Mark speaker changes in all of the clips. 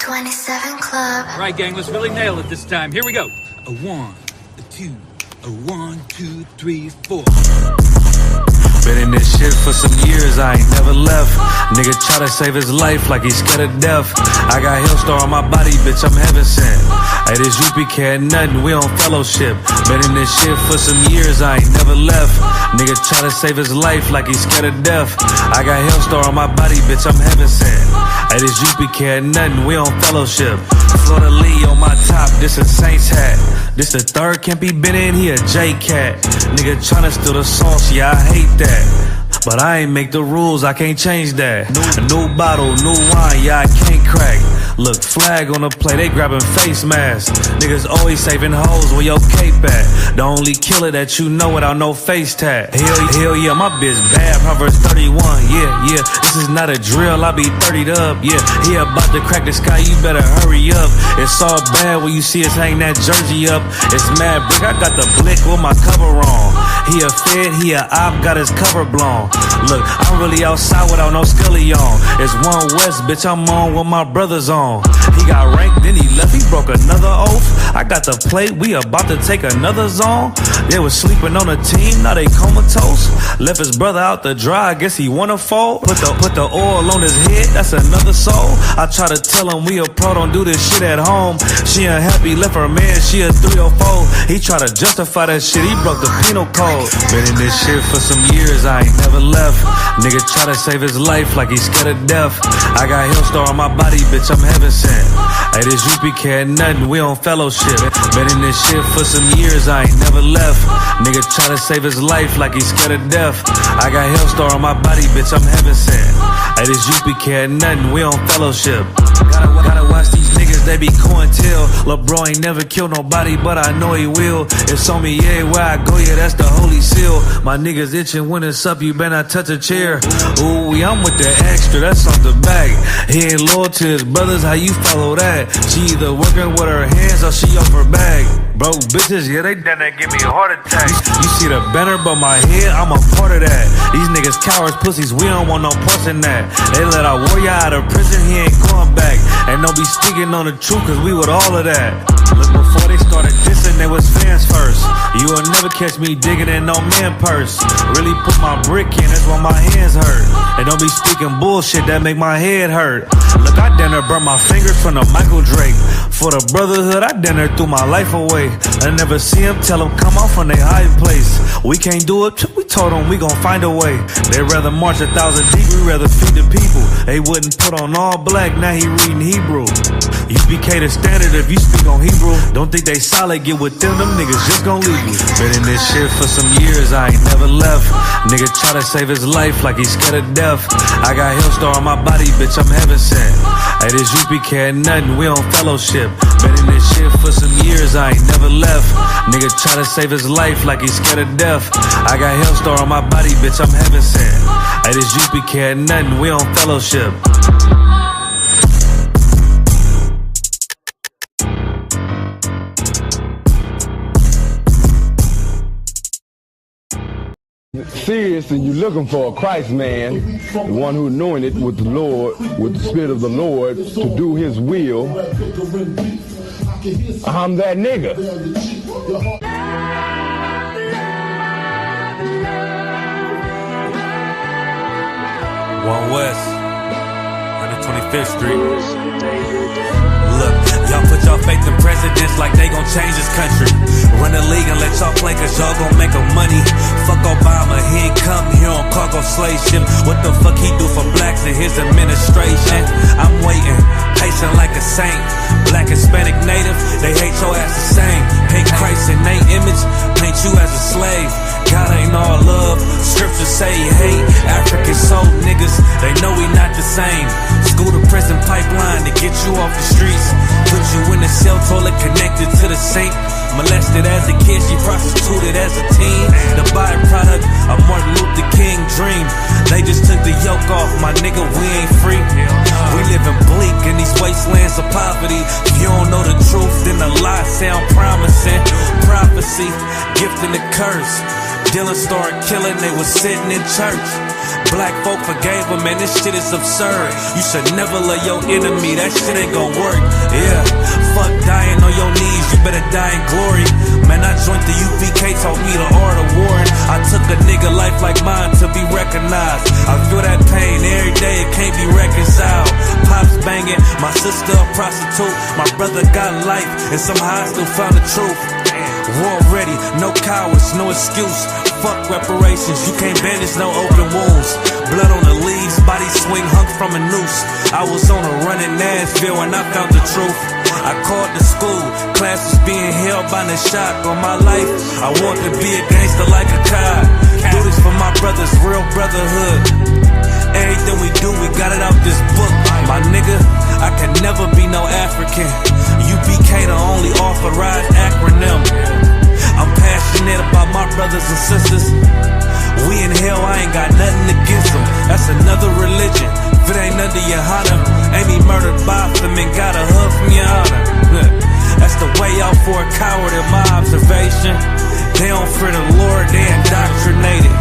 Speaker 1: 27 Club.
Speaker 2: All right, gang, let's really nail it this time. Here we go. A 1, a 2, a 1, 2, 3, 4.
Speaker 3: Been in this shit for some years, I ain't never left. Nigga try to save his life like he's scared of death. I got Hillstar on my body, bitch, I'm heaven sent. Hey, this UP ain't nothing, we on fellowship. Been in this shit for some years, I ain't never left. Nigga try to save his life like he's scared of death. I got Hillstar on my body, bitch, I'm heaven sent. Hey, this UP ain't nothing, we on fellowship. Florida Lee on my top, this a Saints hat. This the third, can't be been in here, J-Cat. Nigga tryna steal the sauce, yeah, I hate that. But I ain't make the rules, I can't change that. New bottle, new wine, yeah, I can't crack. Look, flag on the play, they grabbing face masks. Niggas always saving hoes where your cape at. The only killer that you know without no face tag. Hell yeah, my bitch bad, Proverbs 31, yeah. This is not a drill, I be 30'd up, yeah. He about to crack the sky, you better hurry up. It's all bad when you see us hang that jersey up. It's mad brick, I got the blick with my cover on. He a fed, he a op, got his cover blown. Look, I'm really outside without no scully on. It's one West, bitch, I'm on with my brothers on. He got ranked, then he left, he broke another oath. I got the plate, we about to take another zone. They was sleeping on the team, now they comatose. Left his brother out to dry, I guess he wanna fold. Put the oil on his head, that's another soul. I try to tell him we a pro, don't do this shit at home. She unhappy, left her man, she a 3 or 4. He try to justify that shit, he broke the penal code. Been in this shit for some years, I ain't never left. Nigga try to save his life like he's scared of death. I got Hillstar on my body, bitch, I'm heaven sent. Hey, this UP ain't nothing, we on fellowship. Been in this shit for some years, I ain't never left. Nigga try to save his life like he's scared of death. I got Hillstar on my body, bitch, I'm heaven sent. Hey, this UP ain't nothing, we on fellowship. Gotta watch these niggas, they be cointel. LeBron ain't never killed nobody, but I know he will. It's on me everywhere I go, yeah, that's the holy seal. My niggas itching when it's up, you better not touch a chair. Ooh, I'm with the extra, that's off the back. He ain't loyal to his brothers, how you follow that? She either working with her hands or she off her bag. Broke bitches, yeah, they done that give me a heart attack. You see the banner above my head, I'm a part of that. These niggas cowards, pussies, we don't want no parts in that. They let our warrior out of prison, he ain't going back. And don't be speaking on the truth, cause we with all of that. Look, before they started dissing, they was fans first. You will never catch me digging in no man purse. Really put my brick in, that's why my hands hurt. And don't be speaking bullshit, that make my head hurt. Look, I done burn my fingers from the Michael Drake. For the brotherhood, I done threw my life away. I never see him, tell him come off from their high place. We can't do it, we told them we gon' find a way. They rather march 1,000 deep, we rather feed the people. They wouldn't put on all black, now he reading Hebrew. UPK the standard if you speak on Hebrew. Don't think they solid, get with them niggas just gon' leave you. Been in this shit for some years, I ain't never left. Nigga try to save his life like he's scared of death. I got Hillstar on my body, bitch, I'm heaven sent. Hey, this UPK ain't nothing, we on fellowship. Been in this shit for some years, I ain't never left. Nigga try to save his life like he's scared of death. I got Hillstar on my body, bitch, I'm heaven sent. Hey, this UPK ain't nothing, we on fellowship.
Speaker 4: Seriously, you're looking for a Christ man, the one who's knowing it with the Lord, with the Spirit of the Lord, to do His will. I'm that nigga.
Speaker 3: One West, 125th Street. Look, y'all put y'all faith in presidents like they gon' change this country. Run the league and let y'all play cause y'all gon' make them money. Fuck Obama, he ain't come here on cargo slave ship. What the fuck he do for blacks in his administration? I'm waiting, patient like a saint. Black, Hispanic, Native, they hate your ass the same. Paint Christ in their image, paint you as a slave. God ain't all love, scriptures say he hate. African soul niggas, they know we not the same. School to prison pipeline to get you off the streets. Put you in the cell toilet connected to the sink. Molested as a kid, she prostituted as a teen. The byproduct of Martin Luther King dream. They just took the yoke off, my nigga, we ain't free. We living bleak in these wastelands of poverty. If you don't know the truth, then the lies sound promising. Prophecy, gift and the curse. Dylan started killing, they was sitting in church. Black folk forgave him, man, this shit is absurd. You should never love your enemy, that shit ain't gon' work. Yeah, fuck dying on your knees, you better die in glory. Man, I joined the UPK, taught me the art of warring. I took a nigga life like mine to be recognized. I feel that pain every day, it can't be reconciled. Pops banging, my sister a prostitute. My brother got life, and somehow I still found the truth. War ready, no cowards, no excuse. Fuck reparations, you can't bandage no open wounds. Blood on the leaves, body swing hung from a noose. I was on a run in Nashville and I found the truth. I called the school, class was being held by the shot on my life. I want to be a gangster like a cop. Do this for my brothers, real brotherhood. Everything we do, we got it out this book. My nigga, I can never be no African. UPK the only authorized acronym. I'm passionate about my brothers and sisters. We in hell, I ain't got nothing against them. That's another religion. If it ain't under your honor, Amy murdered Botham and got a hug from your honor. That's the way out for a coward in my observation. They don't fear the Lord, they indoctrinated.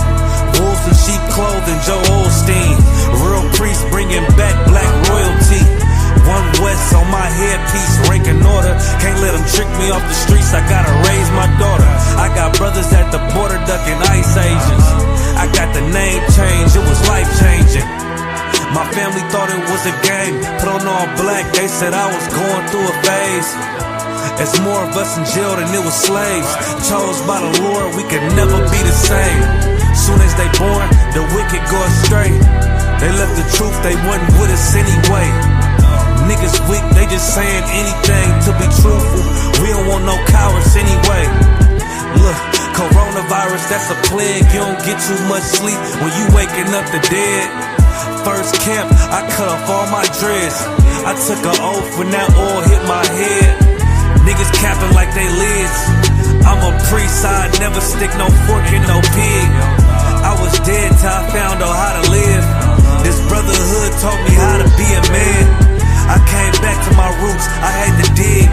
Speaker 3: Wolves in sheep clothing, Joe Osteen. Real priests bringing back black royalty. One West on my headpiece, ranking order. Can't let them trick me off the streets, I gotta raise my daughter. I got brothers at the border ducking ice agents. I got the name change, it was life changing. My family thought it was a game, put on all black, they said I was going through a phase. It's more of us in jail than it was slaves. Chose by the Lord, we could never be the same. Soon as they born, the wicked go astray. They left the truth, they wasn't with us anyway. Niggas weak, they just saying anything to be truthful. We don't want no cowards anyway. Look, coronavirus, that's a plague. You don't get too much sleep when you waking up the dead. First camp, I cut off all my dreads. I took an oath when that oil hit my head. Niggas capping like they lids. I'm a priest, I never stick no fork in no pig. I was dead till I found out how to live. This brotherhood taught me how to be a man. I came back to my roots, I had to dig.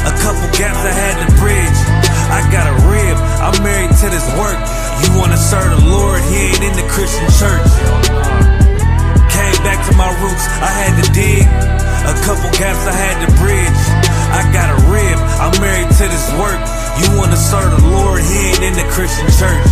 Speaker 3: A couple gaps I had to bridge. I got a rib, I'm married to this work. You wanna serve the Lord, he ain't in the Christian church. Came back to my roots, I had to dig. A couple gaps I had to bridge. I got a rib, I'm married to this work. You wanna serve the Lord, he ain't in the Christian church.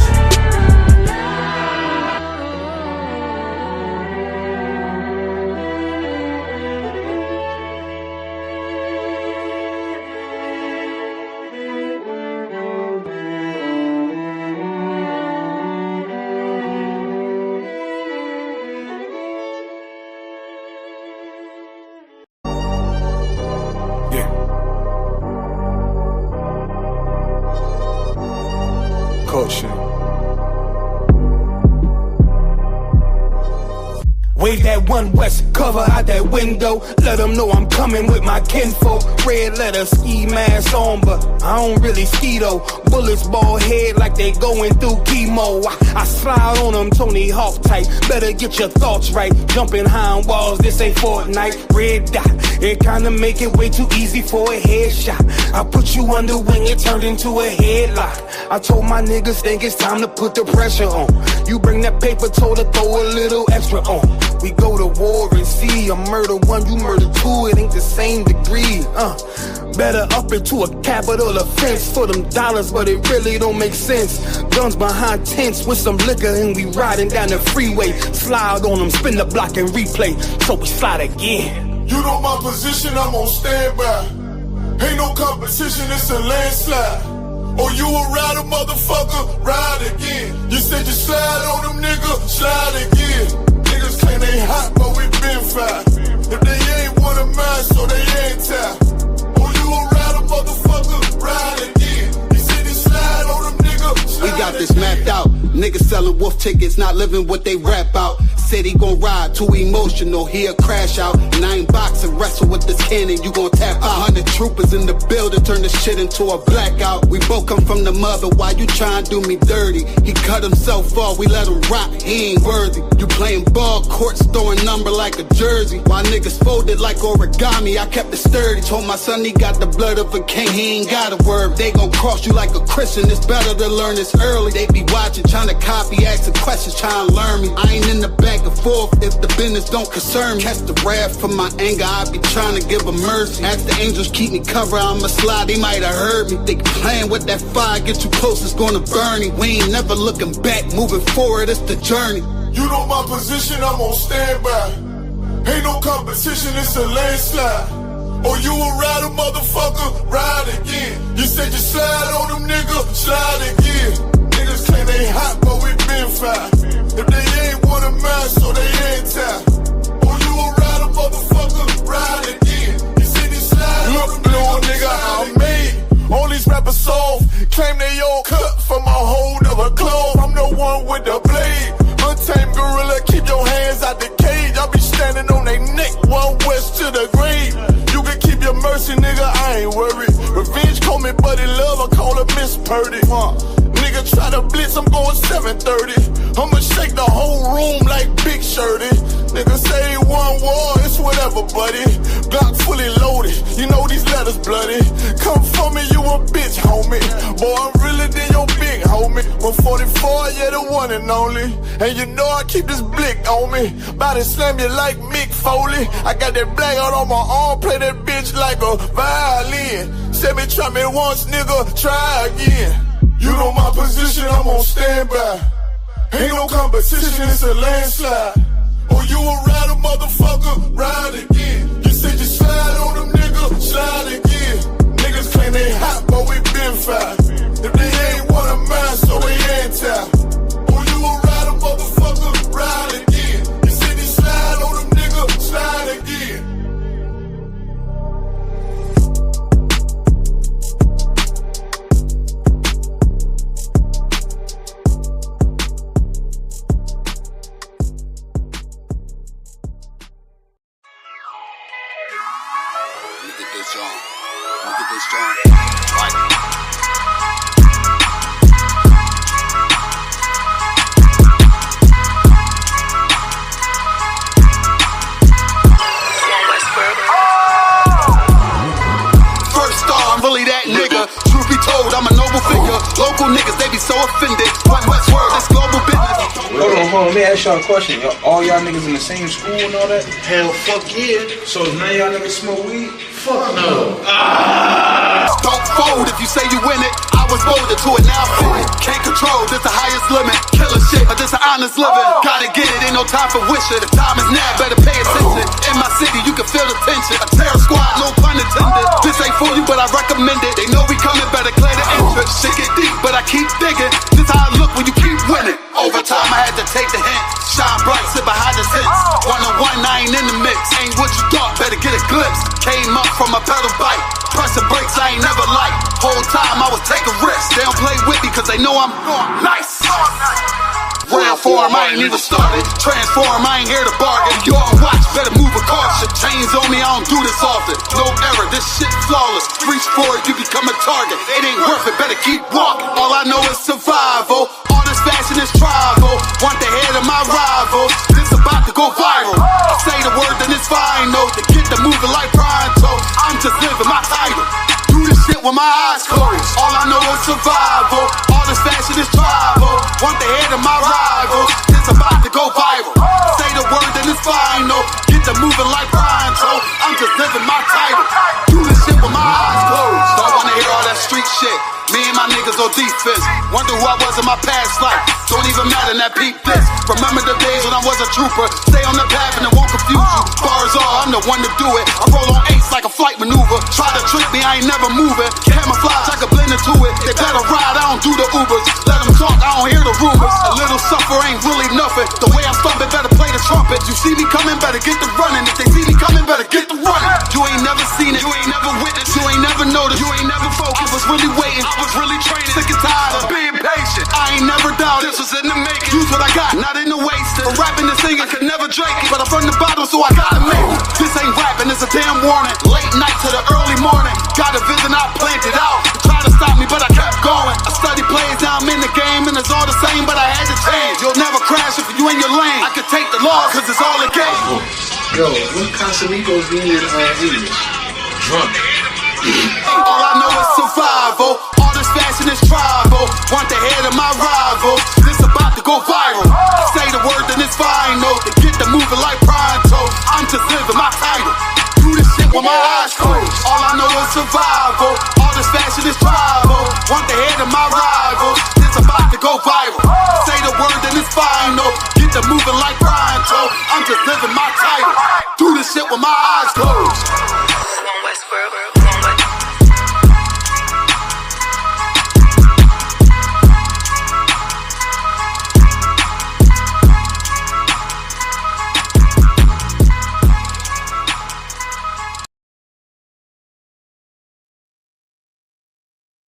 Speaker 1: Wave that one West, cover out that window. Let them know I'm coming with my kinfolk. Red letter, ski mask on, but I don't really ski though. Bullets bald head like they going through chemo. I slide on them Tony Hawk type. Better get your thoughts right. Jumping high on walls, this ain't Fortnite. Red dot, it kinda make it way too easy for a headshot. I put you under wing, it turned into a headlock. I told my niggas think it's time to put the pressure on. You bring that paper, told her throw a little extra on. We go to war and see a murder one, you murder two, it ain't the same degree. Better up it to a capital offense for them dollars, but it really don't make sense. Guns behind tents with some liquor and we riding down the freeway. Slide on them, spin the block and replay, so we slide again.
Speaker 5: You know my position, I'm on standby. Ain't no competition, it's a landslide. Oh, you a rider, motherfucker, ride again. You said you slide on them, nigga, slide again. Niggas claim they hot, but we been fried. If they ain't one of mine, so they ain't tied. Oh, you a rider, motherfucker, ride again. You said you slide on them, nigga, slide
Speaker 6: We got this mapped out. Niggas selling wolf tickets, not living what they rap out. said he gon' ride, too emotional, he'll crash out. And I ain't boxing, wrestle with this cannon, you gon' tap out. 100 troopers in the building, turn this shit into a blackout. We both come from the mother, why you tryna do me dirty? He cut himself off, we let him rock, he ain't worthy. You playing ball courts, throwing number like a jersey. While niggas folded like origami, I kept it sturdy. Told my son he got the blood of a king, he ain't got a word. They gon' cross you like a Christian, it's better to learn this early. They be watching, tryna copy, asking questions, tryna learn me. I ain't in the back and forth if the business don't concern me. Catch the wrath from my anger, I be tryna give a mercy. Ask the angels keep me covered, I'ma slide, they might have heard me. They playing with that fire, get too close, it's gonna burn me. We ain't never looking back, moving forward, it's the journey.
Speaker 5: You know my position, I'm on standby. Ain't no competition, it's a landslide. Oh, you a rider, motherfucker, ride again. You said you slide on them, nigga, slide again. Niggas claim they hot, but we been fine. If they ain't one of mine, so they anti. Oh, you a rider, motherfucker, ride again. You said you slide on them, little nigga, I'm made. All these rappers soft, claim they all cut from a hold of a clove. I'm the one with the blade. Untamed gorilla, keep your hands out the cage. I be standing on they neck, one west to the grave. You can keep your mercy, nigga, I ain't worried. Revenge call me buddy love, I call her Miss Purdy. Nigga try to blitz, I'm going 730. I'ma shake the whole room like Big Shirty. Nigga say one war, it's whatever, buddy. Glock fully loaded, you know these letters bloody. Come for me, you a bitch, homie. Boy, I'm realer than your big homie. 144, yeah, the one and only. And you know I keep this blick on me. Bout to slam you like Mick Foley. I got that black out on my arm, play that bitch like a violin. Said me try me once, nigga, try again. You know my position, I'm on standby. Ain't no competition, it's a landslide. Oh, you a rider, motherfucker, ride again. You said you slide on them, nigga, slide again. Niggas claim they hot, but we been fine. If they ain't one of mine, so they anti. Oh, you a rider, motherfucker, ride again. You said you slide on them, nigga, slide again.
Speaker 6: I'm a noble figure. Local niggas, they be so offended. One Westworld, this global business.
Speaker 7: Hold on, let me ask y'all a question. All y'all niggas in the same school and all that?
Speaker 8: Hell, fuck yeah.
Speaker 7: So none of y'all niggas smoke weed?
Speaker 8: Fuck no.
Speaker 6: Don't fold if you say you win it. I was molded to it, now fit it. Can't control, this the highest limit. Killer shit, but this an honest living. Gotta get it, ain't no time for wishing. The time is now, better pay attention. In my city, you can feel the tension. A terror squad, no pun intended. This ain't for you, but I recommend it. They know we coming, better clear the entrance. Shit get deep, but I keep digging. This how I look when you keep winning. Overtime, I had to take the hint. Shine bright, sit behind the tents. One-on-one, I ain't in the mix. Ain't what you thought, better get a glimpse. Came up from a pedal bike. Pressing brakes, I ain't never liked. Whole time I was taking risks. They don't play with me cause they know I'm nice. Round form, I ain't even started. Transform, I ain't here to bargain. You on watch, better move with caution. Chains on me, I don't do this often. No error, this shit flawless. Reach for it, you become a target. It ain't worth it, better keep walking. All I know is survival. All this fashion is tribal. Want the head of my rivals. This about to go viral. I say the word, then it's final. To get the moving like pronto. I'm just living my title. Do this shit with my eyes closed. All I know is survival. All this fashion is tribal. Want the head of my rivals. It's about to go viral. Say the word, then it's final. Get the moving like pronto. I'm just living my title. Do this shit with my eyes closed. Don't wanna hear all that street shit. Me and my niggas on defense. Wonder who I was in my past life. Don't even matter, that peep this. Remember the days when I was a trooper. Stay on the path and it won't confuse you. Bars all, I'm the one to do it. I roll on ace like a flight maneuver. Try to trick me, I ain't never moving. Camouflage, I can blend into it. They better ride, I don't do the Ubers. Let them talk, I don't hear the rumors. A little suffer ain't really nothing. The way I stomp it, better play the trumpet. You see me coming, better get the running. If they see me coming, better get the running. You ain't never seen it, you ain't never witnessed, you ain't never noticed, you ain't never focused. I was really waiting, I was really training. Sick and tired of being patient. I ain't never doubted this was in the making. Use what I got, not in the wasting. For rapping and singing, could Drake, but I run the bottle, so I gotta make it. This ain't rapping, it's a damn warning. Late night to the early morning. Got a vision, I planned it out. Try to stop me, but I kept going. I study plays, now I'm in the game, and it's all the same, but I had to change. You'll never crash if you in your lane. I can take the loss, cause it's all a game.
Speaker 8: Yo, what Casamigos mean in English? Drunk.
Speaker 6: All I know is survival. All this fashion is tribal. Want the head of my rival. This about to go viral. I say the word, then it's final. They get the moving like pronto. I'm just living my title. Do this shit with my eyes closed. All I know is survival. All this fashion is tribal. Want the head of my rival. This about to go viral. I say the word, then it's final. Get the moving like pronto. I'm just living my title. Do this shit with my eyes closed.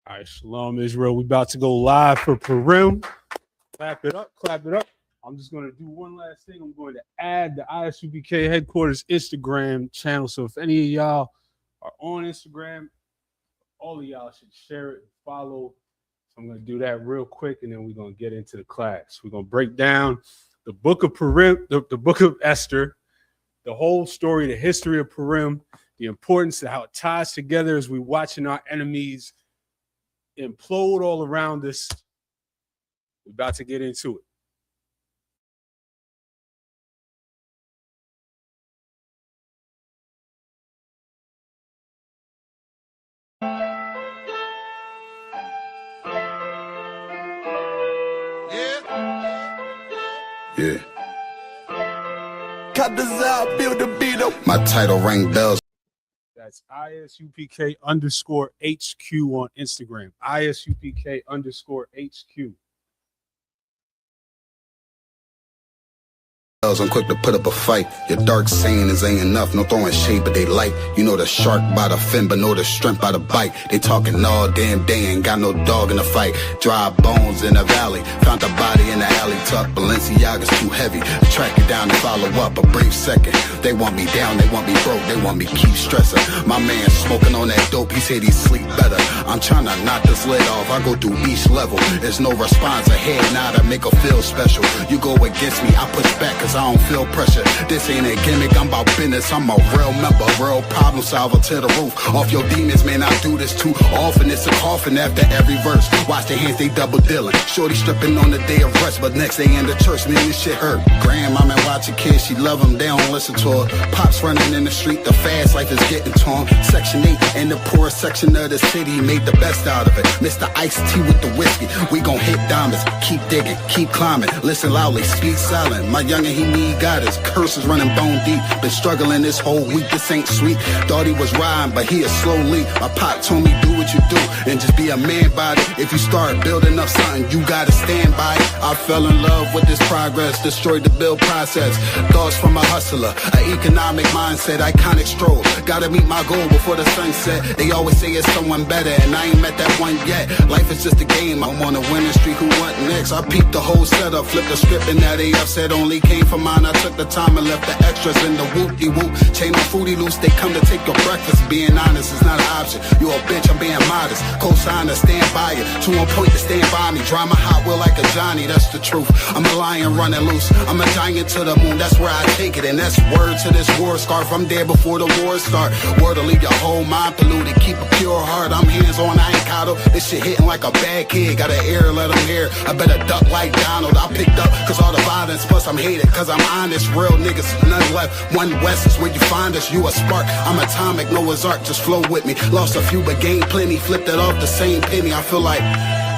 Speaker 9: All right, Shalom Israel. We about to go live for Purim. Clap it up, clap it up. I'm just going to do one last thing. I'm going to add the Isupk headquarters Instagram channel. So if any of y'all are on Instagram, all of y'all should share it and follow. So I'm going to do that real quick, and then we're going to get into the class. We're going to break down the book of Purim, the book of Esther, the whole story, the history of Purim, the importance of how it ties together as we're watching our enemies implode all around us. We're about to get into it.
Speaker 6: Yeah. Cut this out, build the beat up. My title ring bells.
Speaker 9: That's ISUPK_HQ on Instagram. ISUPK_HQ.
Speaker 6: I'm quick to put up a fight. Your dark sayings ain't enough. No throwing shade, but they light. You know the shark by the fin, but know the strength by the bite. They talking all damn day, ain't got no dog in the fight. Dry bones in the valley. Found a body in the alley tuck. Balenciaga's too heavy. Track it down and follow up a brief second. They want me down, they want me broke, they want me keep stressing. My man smoking on that dope, he said he sleep better. I'm trying to knock this lid off. I go through each level. There's no response ahead, now to make her feel special. You go against me, I push back, cause I don't feel pressure. This ain't a gimmick, I'm about business. I'm a real member, real problem solver to the roof. Off your demons, man, I do this too often. It's a coffin after every verse. Watch their hands, they double dealing. Shorty stripping on the day of rest, but next day in the church, man, this shit hurt. Grandmama watching kids, she love them, they don't listen to her. Pops running in the street, the fast life is getting torn. Section 8 in the poorest section of the city, made the best out of it. Mr. Iced Tea with the whiskey, we gon' hit diamonds. Keep digging, keep climbing, listen loudly, speak silent. My youngin', he need guidance, curses running bone deep. Been struggling this whole week, this ain't sweet. Thought he was riding, but he is slowly. My pop told me do what you do, and just be a man about it. If you start building up something, you gotta stand by it. I fell in love with this progress, destroyed the build process. Thoughts from a hustler, an economic mindset, iconic stroll. Gotta meet my goal before the sunset. They always say it's someone better, and I ain't met that one yet. Life is just a game, I'm on a winning streak, who want next? I peeped the whole setup, flipped the script, and now they upset. Only came from mine, I took the time and left the extras in the whoop-de-whoop. Chain on Fruity Loose, they come to take your breakfast. Being honest is not an option. You a bitch, I'm being modest. Co-signer, stand by it. 2 on point to stand by me. Drive my Hot Wheel like a Johnny, that's the truth. I'm a lion running loose. I'm a giant to the moon, that's where I take it. And that's word to this war scarf. I'm there before the war start. Word to leave your whole mind polluted. Keep a pure heart, I'm hands on, I ain't coddle. This shit hitting like a bad kid. Got an ear, let them hear. I better duck like Donald. I picked up cause all the violence, plus I'm hated cause I'm honest. Real niggas, none left. One West is where you find us. You a spark, I'm atomic, Noah's Ark, just flow with me. Lost a few but gained plenty. Flipped it off the same penny. I feel like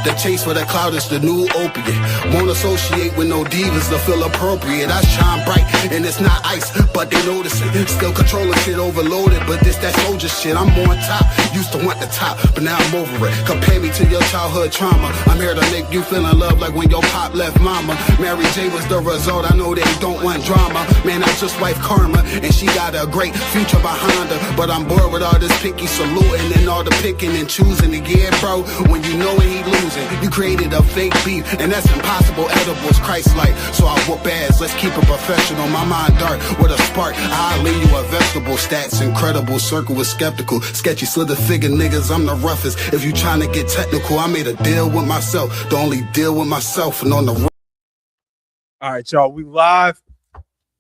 Speaker 6: the chase for the cloud is the new opiate. Won't associate with no divas to feel appropriate. I shine bright and it's not ice, but they noticing. Still controlling shit overloaded, but this that soldier shit. I'm on top, used to want the top, but now I'm over it. Compare me to your childhood trauma. I'm here to make you feel in love like when your pop left mama. Mary J was the result, I know they don't want drama. Man, I just wife karma, and she got a great future behind her. But I'm bored with all this picky saluting and all the picking and choosing. Yeah, bro, when you know when he lose, chosen. You created a fake beef, and that's impossible. Edibles, Christ-like, so I whoop ass. Let's keep it professional. My mind dark with a spark. I'll leave you a vegetable. Stats incredible. Circle was skeptical. Sketchy slither figure niggas. I'm the roughest. If you trying to get technical, I made a deal with myself. The only deal with myself, and on the.
Speaker 9: All right, y'all. We live.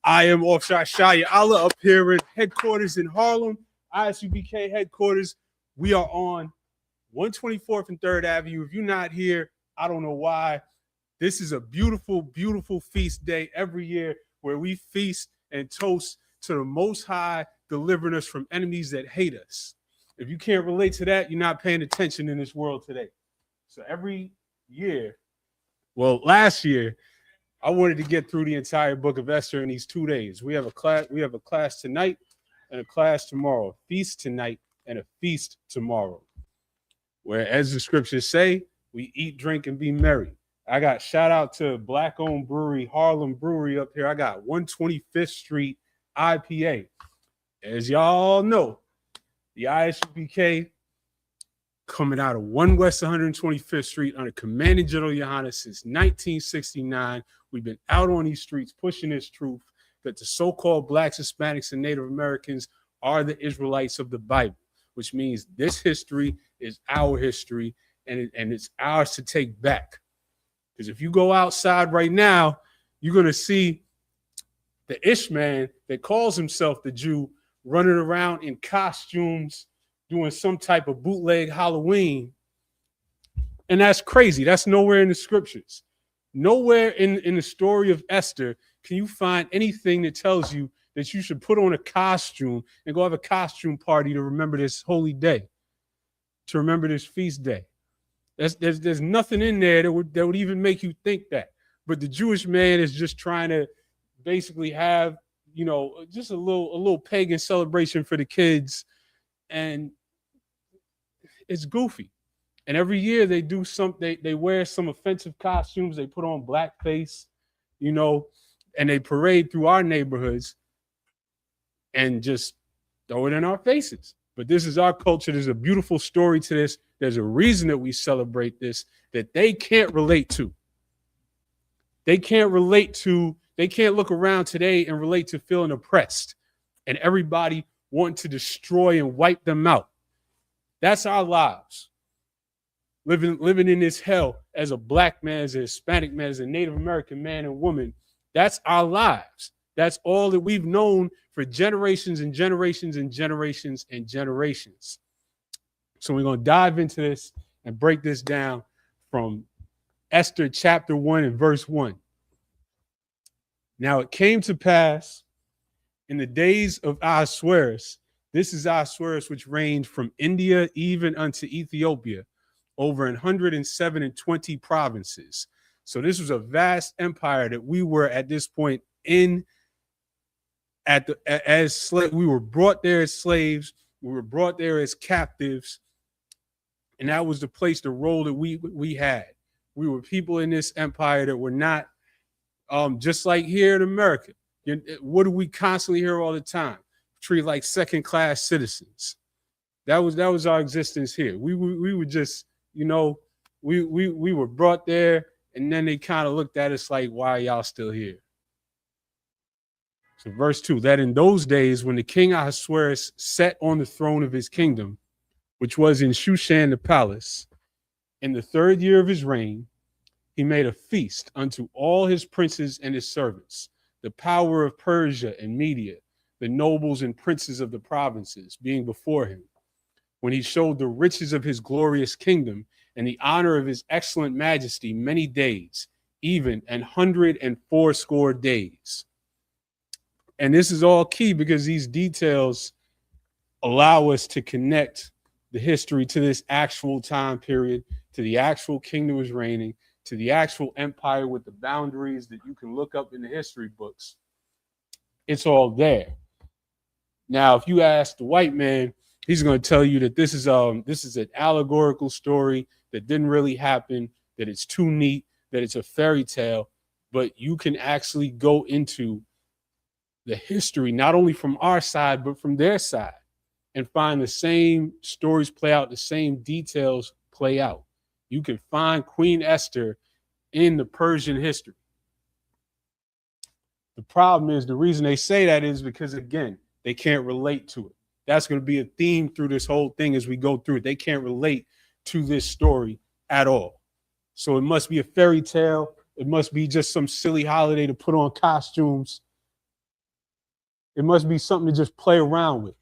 Speaker 9: I am Offshot Shia Allah up here at headquarters in Harlem, ISUBK headquarters. We are on 124th and 3rd Avenue. If you're not here, I don't know why. This is a beautiful, beautiful feast day every year where we feast and toast to the Most High, delivering us from enemies that hate us. If you can't relate to that, you're not paying attention in this world today. So every year, well, last year, I wanted to get through the entire book of Esther in these 2 days. We have a class tonight and a class tomorrow. A feast tonight and a feast tomorrow. Where, as the scriptures say, we eat, drink, and be merry. I got shout out to Black-owned brewery, Harlem Brewery up here. I got 125th Street IPA. As y'all know, the ISUBK coming out of 1 West 125th Street under Commanding General Yohana since 1969. We've been out on these streets pushing this truth that the so-called Blacks, Hispanics, and Native Americans are the Israelites of the Bible, which means this history is our history, and it's ours to take back. Because if you go outside right now, you're going to see the Ishman that calls himself the Jew running around in costumes, doing some type of bootleg Halloween. And that's crazy. That's nowhere in the scriptures. Nowhere in the story of Esther can you find anything that tells you that you should put on a costume and go have a costume party to remember this holy day, to remember this feast day. There's nothing in there that would even make you think that. But the Jewish man is just trying to basically have, you know, just a little pagan celebration for the kids, and it's goofy. And every year they do something. They wear some offensive costumes. They put on blackface, you know, and they parade through our neighborhoods and just throw it in our faces. But this is our culture. There's a beautiful story to this. There's a reason that we celebrate this that they can't relate to. They can't look around today and relate to feeling oppressed and everybody wanting to destroy and wipe them out. That's our lives. Living in this hell as a Black man, as a Hispanic man, as a Native American man and woman. That's our lives. That's all that we've known for generations and generations and generations and generations. So we're going to dive into this and break this down from Esther chapter 1 and verse 1. Now it came to pass in the days of Ahasuerus, this is Ahasuerus which reigned from India even unto Ethiopia, over 127 provinces. So this was a vast empire that we were at this point in we were brought there as slaves, we were brought there as captives, and that was the place, the role that we had. We were people in this empire that were not just like here in America. What do we constantly hear all the time? Treated like second-class citizens. That was our existence here. We were just, you know, we were brought there, and then they kind of looked at us like, why are y'all still here? So verse 2, that in those days when the king Ahasuerus sat on the throne of his kingdom, which was in Shushan the palace, in the 3rd year of his reign, he made a feast unto all his princes and his servants, the power of Persia and Media, the nobles and princes of the provinces being before him, when he showed the riches of his glorious kingdom and the honor of his excellent majesty many days, even 180 days. And this is all key because these details allow us to connect the history to this actual time period, to the actual kingdom was reigning, to the actual empire with the boundaries that you can look up in the history books. It's all there. Now, if you ask the white man, he's going to tell you that this is an allegorical story that didn't really happen, that it's too neat, that it's a fairy tale. But you can actually go into the history, not only from our side, but from their side, and find the same stories play out, the same details play out. You can find Queen Esther in the Persian history. The problem is, the reason they say that is because, again, they can't relate to it. That's going to be a theme through this whole thing as we go through it. They can't relate to this story at all. So it must be a fairy tale. It must be just some silly holiday to put on costumes. It must be something to just play around with,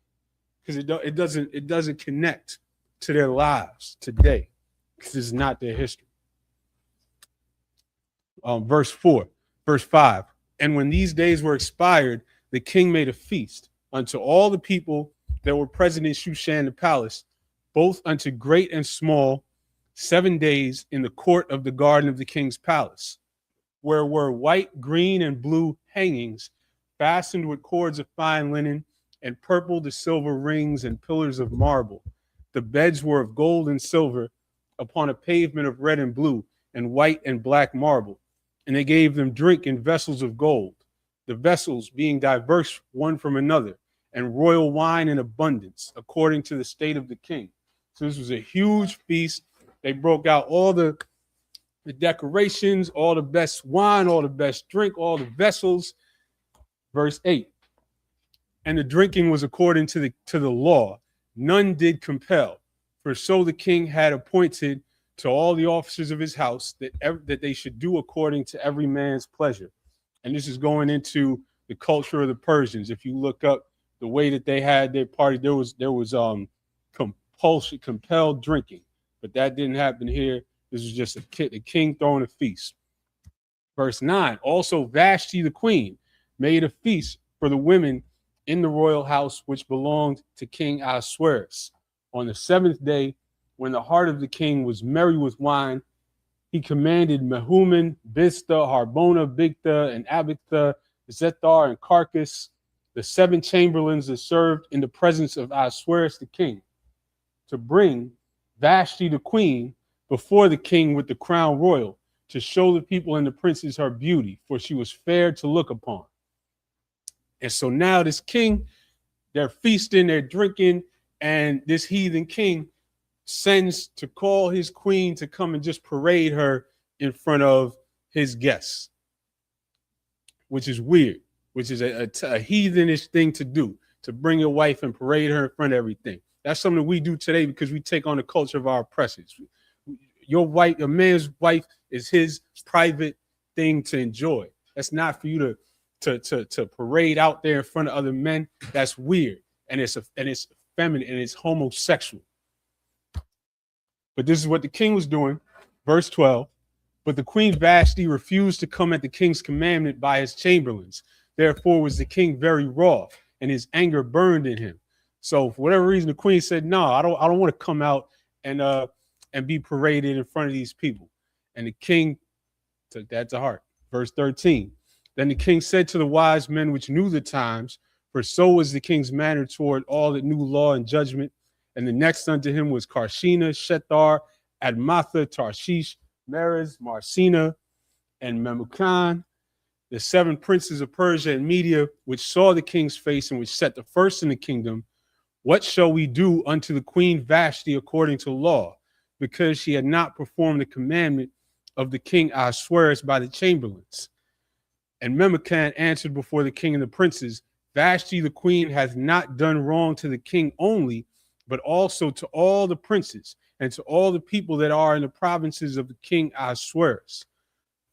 Speaker 9: because it doesn't connect to their lives today, because it's not their history. Verse 5. And when these days were expired, the king made a feast unto all the people that were present in Shushan the palace, both unto great and small, 7 days in the court of the garden of the king's palace, where were white, green, and blue hangings, fastened with cords of fine linen, and purple to silver rings and pillars of marble. The beds were of gold and silver, upon a pavement of red and blue, and white and black marble. And they gave them drink in vessels of gold, the vessels being diverse one from another, and royal wine in abundance, according to the state of the king. So this was a huge feast. They broke out all the decorations, all the best wine, all the best drink, all the vessels. Verse 8. And the drinking was according to the law. None did compel, for so the king had appointed to all the officers of his house that they should do according to every man's pleasure. And this is going into the culture of the Persians. If you look up the way that they had their party, there was compelled drinking, but that didn't happen here. This was just the king throwing a feast. Verse 9. Also Vashti the queen made a feast for the women in the royal house, which belonged to King Ahasuerus. On the 7th day, when the heart of the king was merry with wine, he commanded Mehuman, Biztha, Harbona, Bigtha, and Abitha, Zethar, and Carcass, the 7 chamberlains that served in the presence of Ahasuerus the king, to bring Vashti the queen before the king with the crown royal, to show the people and the princes her beauty, for she was fair to look upon. And so now this king, they're feasting, they're drinking, and this heathen king sends to call his queen to come and just parade her in front of his guests, which is weird, which is a heathenish thing to do, to bring your wife and parade her in front of everything. That's something we do today because we take on the culture of our oppressors. A man's wife is his private thing to enjoy. That's not for you to parade out there in front of other men. That's weird, and it's feminine, and it's homosexual. But this is what the king was doing. Verse 12. But the queen Vashti refused to come at the king's commandment by his chamberlains. Therefore was the king very wroth, and his anger burned in him. So for whatever reason, the queen said, "No, I don't want to come out and be paraded in front of these people." And the king took that to heart. Verse 13. Then the king said to the wise men which knew the times, for so was the king's manner toward all that knew law and judgment. And the next unto him was Karshina, Shethar, Admatha, Tarshish, Meres, Marsina, and Memucan, the 7 princes of Persia and Media, which saw the king's face and which set the first in the kingdom. What shall we do unto the queen Vashti according to law? Because she had not performed the commandment of the king Ahasuerus by the chamberlains. And Memucan answered before the king and the princes, Vashti the queen hath not done wrong to the king only, but also to all the princes and to all the people that are in the provinces of the king Ahasuerus.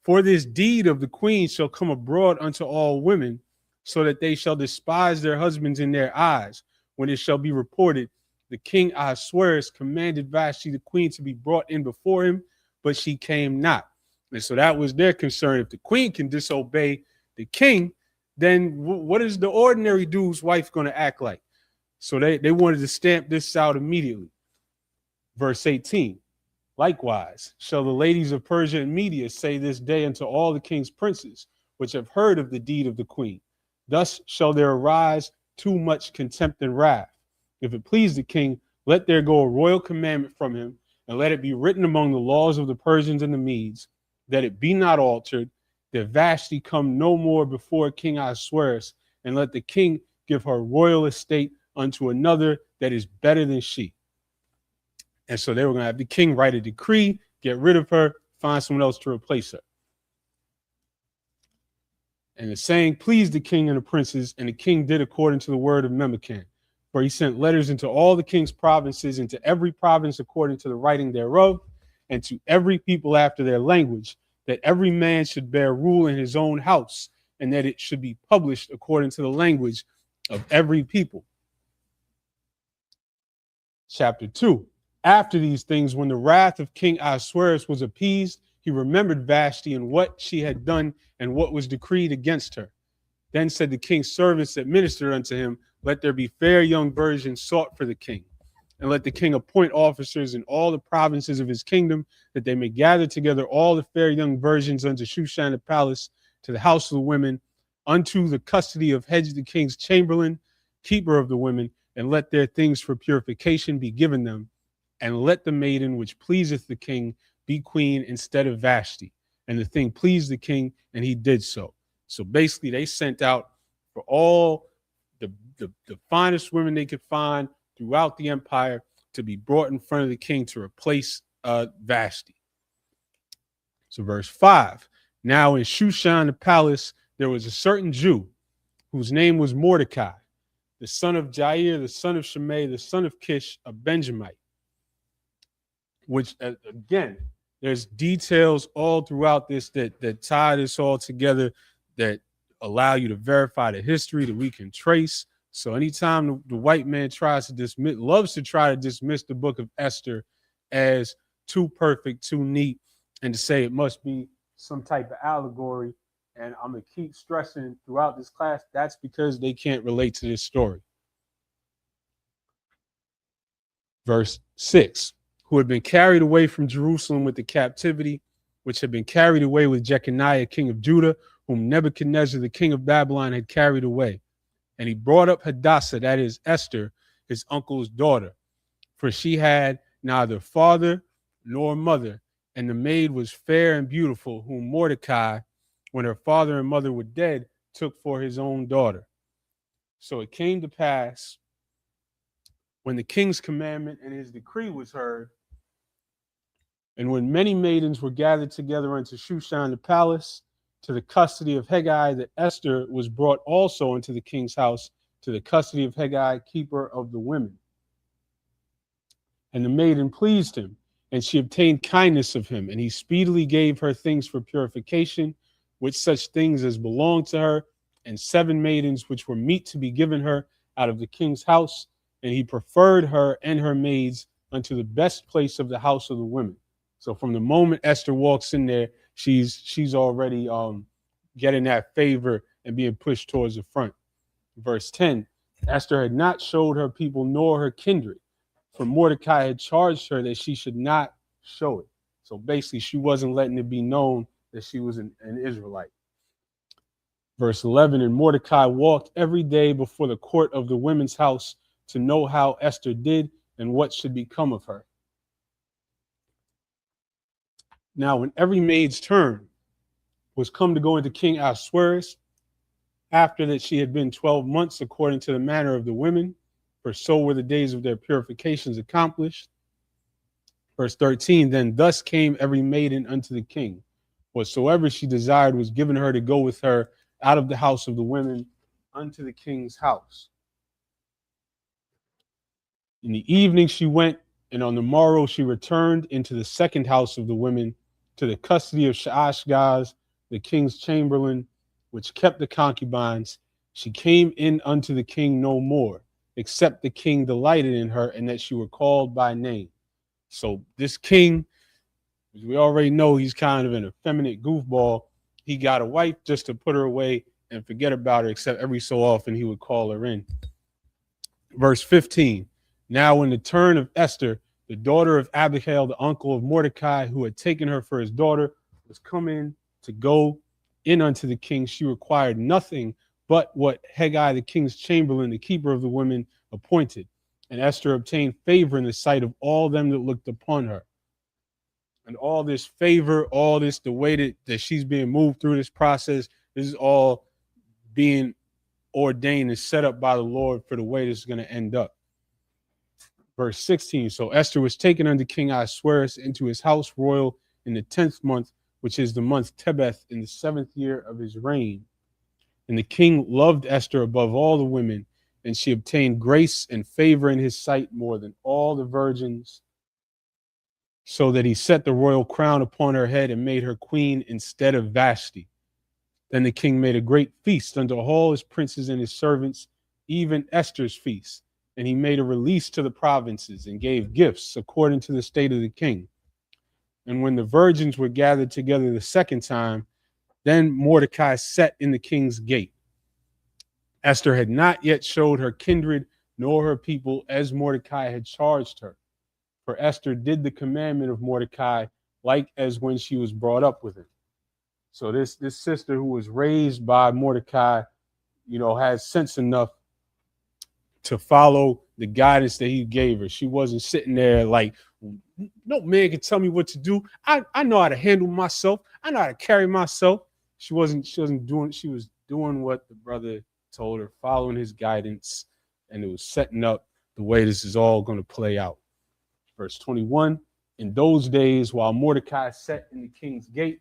Speaker 9: For this deed of the queen shall come abroad unto all women, so that they shall despise their husbands in their eyes, when it shall be reported, the king Ahasuerus commanded Vashti the queen to be brought in before him, but she came not. And so that was their concern. If the queen can disobey the king, then what is the ordinary dude's wife going to act like? So they wanted to stamp this out immediately. Verse 18. Likewise, shall the ladies of Persia and Media say this day unto all the king's princes, which have heard of the deed of the queen. Thus shall there arise too much contempt and wrath. If it please the king, let there go a royal commandment from him, and let it be written among the laws of the Persians and the Medes, that it be not altered, that Vashti come no more before King Ahasuerus, and let the king give her royal estate unto another that is better than she. And so they were going to have the king write a decree get rid of her, find someone else to replace her. And the saying pleased the king and the princes, and the king did according to the word of Memucan. For he sent letters into all the king's provinces, into every province according to the writing thereof, and to every people after their language, that every man should bear rule in his own house, and that it should be published according to the language of every people. Chapter 2. After these things, when the wrath of King Ahasuerus was appeased, he remembered Vashti and what she had done and what was decreed against her. Then said the king's servants that ministered unto him, let there be fair young virgins sought for the king, and let the king appoint officers in all the provinces of his kingdom, that they may gather together all the fair young virgins unto Shushan the palace, to the house of the women, unto the custody of Hedge the king's chamberlain, keeper of the women, and let their things for purification be given them, and let the maiden which pleaseth the king be queen instead of Vashti. And the thing pleased the king, and he did so. So basically, they sent out for all the finest women they could find throughout the empire to be brought in front of the king to replace Vashti. So verse 5. Now in Shushan the palace, there was a certain Jew whose name was Mordecai, the son of Jair, the son of Shimei, the son of Kish, a Benjamite. Which, again, there's details all throughout this that tie this all together, that allow you to verify the history that we can trace. So anytime the white man loves to try to dismiss the book of Esther as too perfect, too neat, and to say it must be some type of allegory, and I'm going to keep stressing throughout this class, that's because they can't relate to this story. Verse 6. Who had been carried away from Jerusalem with the captivity, which had been carried away with Jeconiah, king of Judah, whom Nebuchadnezzar, the king of Babylon, had carried away. And he brought up Hadassah, that is Esther, his uncle's daughter, for she had neither father nor mother, and the maid was fair and beautiful, whom Mordecai, when her father and mother were dead, took for his own daughter. So it came to pass, when the king's commandment and his decree was heard, and when many maidens were gathered together unto Shushan the palace, to the custody of Hegai, that Esther was brought also into the king's house, to the custody of Hegai, keeper of the women. And the maiden pleased him, and she obtained kindness of him, and he speedily gave her things for purification, with such things as belonged to her, and 7 maidens which were meet to be given her out of the king's house, and he preferred her and her maids unto the best place of the house of the women. So from the moment Esther walks in there, she's already getting that favor and being pushed towards the front. Verse 10, Esther had not showed her people nor her kindred, for Mordecai had charged her that she should not show it. So basically, she wasn't letting it be known that she was an Israelite. Verse 11, and Mordecai walked every day before the court of the women's house to know how Esther did and what should become of her. Now, when every maid's turn was come to go into King Ahasuerus, after that she had been 12 months according to the manner of the women, for so were the days of their purifications accomplished. Verse 13, then thus came every maiden unto the king. Whatsoever she desired was given her to go with her out of the house of the women unto the king's house. In the evening she went, and on the morrow she returned into the second house of the women, to the custody of Shaashgaz, the king's chamberlain, which kept the concubines. She came in unto the king no more, except the king delighted in her, and that she were called by name. So this king, as we already know, he's kind of an effeminate goofball. He got a wife just to put her away and forget about her, except every so often he would call her in. Verse 15, now in the turn of Esther, the daughter of Abihail, the uncle of Mordecai, who had taken her for his daughter, was come in to go in unto the king. She required nothing but what Hegai, the king's chamberlain, the keeper of the women, appointed. And Esther obtained favor in the sight of all them that looked upon her. And all this favor, all this, the way that she's being moved through this process, this is all being ordained and set up by the Lord for the way this is going to end up. Verse 16, so Esther was taken unto King Ahasuerus into his house royal in the 10th month, which is the month Tebeth, in the 7th year of his reign. And the king loved Esther above all the women, and she obtained grace and favor in his sight more than all the virgins, so that he set the royal crown upon her head and made her queen instead of Vashti. Then the king made a great feast unto all his princes and his servants, even Esther's feast. And he made a release to the provinces and gave gifts according to the state of the king. And when the virgins were gathered together the second time, then Mordecai sat in the king's gate. Esther had not yet showed her kindred nor her people as Mordecai had charged her. For Esther did the commandment of Mordecai like as when she was brought up with him. So this sister who was raised by Mordecai, has sense enough to follow the guidance that he gave her. She wasn't sitting there like, no man can tell me what to do. I know how to handle myself. I know how to carry myself. She was doing what the brother told her, following his guidance, and it was setting up the way this is all going to play out. Verse 21, in those days, while Mordecai sat in the king's gate,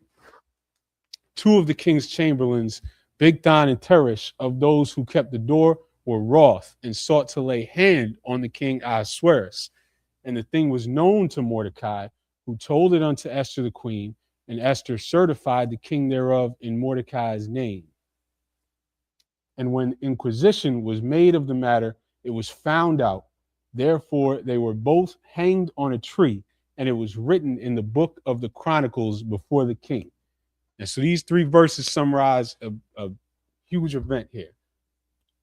Speaker 9: two of the king's chamberlains, Bigthan and Teresh, of those who kept the door, were wroth and sought to lay hand on the king Ahasuerus. And the thing was known to Mordecai, who told it unto Esther the queen, and Esther certified the king thereof in Mordecai's name. And when inquisition was made of the matter, it was found out. Therefore, they were both hanged on a tree, and it was written in the book of the Chronicles before the king. And so these 3 verses summarize a huge event here.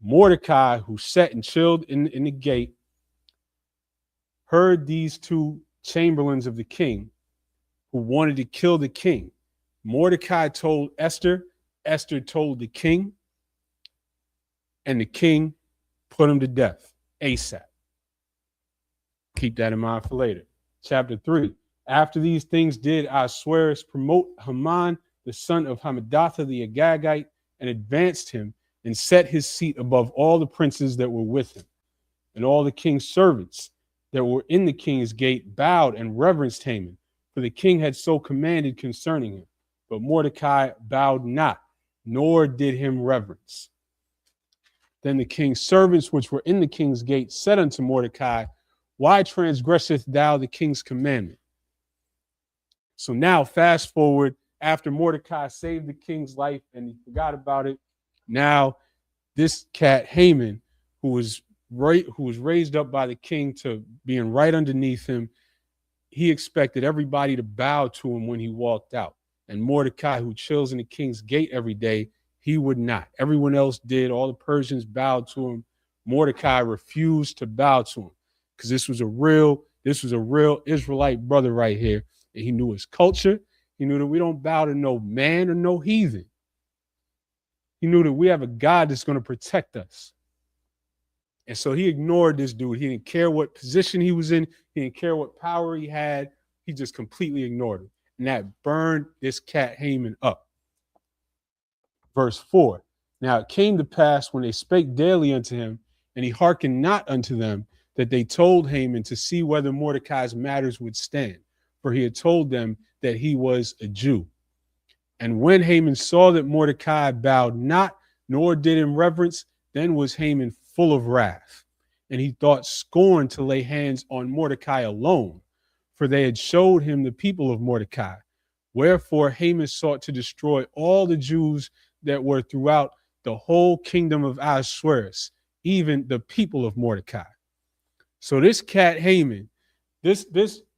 Speaker 9: Mordecai, who sat and chilled in the gate, heard these 2 chamberlains of the king who wanted to kill the king. Mordecai told Esther, Esther told the king, and the king put him to death ASAP. Keep that in mind for later. Chapter 3. After these things did Ahasuerus promote Haman, the son of Hammedatha the Agagite, and advanced him and set his seat above all the princes that were with him. And all the king's servants that were in the king's gate bowed and reverenced Haman, for the king had so commanded concerning him. But Mordecai bowed not, nor did him reverence. Then the king's servants which were in the king's gate said unto Mordecai, why transgresseth thou the king's commandment? So now fast forward, after Mordecai saved the king's life and he forgot about it, now this cat Haman, who was raised up by the king to being right underneath him, he expected everybody to bow to him when he walked out. And Mordecai, who chills in the king's gate every day, he would not. Everyone else did. All the Persians bowed to him. Mordecai refused to bow to him because this was a real Israelite brother right here. And he knew his culture. He knew that we don't bow to no man or no heathen. He knew that we have a God that's going to protect us. And so he ignored this dude. He didn't care what position he was in. He didn't care what power he had. He just completely ignored him. And that burned this cat Haman up. Verse 4. Now it came to pass when they spake daily unto him, and he hearkened not unto them, that they told Haman to see whether Mordecai's matters would stand. For he had told them that he was a Jew. And when Haman saw that Mordecai bowed not, nor did him reverence, then was Haman full of wrath. And he thought scorn to lay hands on Mordecai alone, for they had showed him the people of Mordecai. Wherefore Haman sought to destroy all the Jews that were throughout the whole kingdom of Ahasuerus, even the people of Mordecai. So this cat Haman, this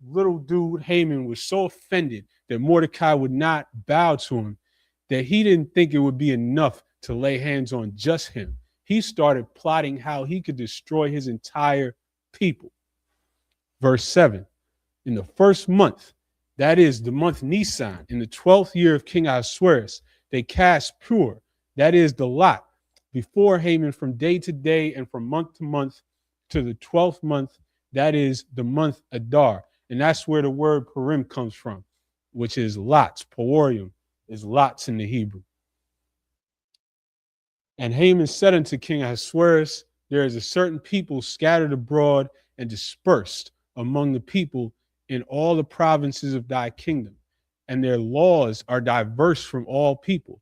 Speaker 9: little dude Haman was so offended that Mordecai would not bow to him that he didn't think it would be enough to lay hands on just him. He started plotting how he could destroy his entire people. Verse 7, in the first month, that is the month Nisan, in the 12th year of King Ahasuerus, they cast pur, that is the lot, before Haman from day to day and from month to month to the 12th month, that is the month Adar. And that's where the word Purim comes from, which is lots. Purim is lots in the Hebrew. And Haman said unto King Ahasuerus, there is a certain people scattered abroad, and dispersed among the people in all the provinces of thy kingdom, and their laws are diverse from all people.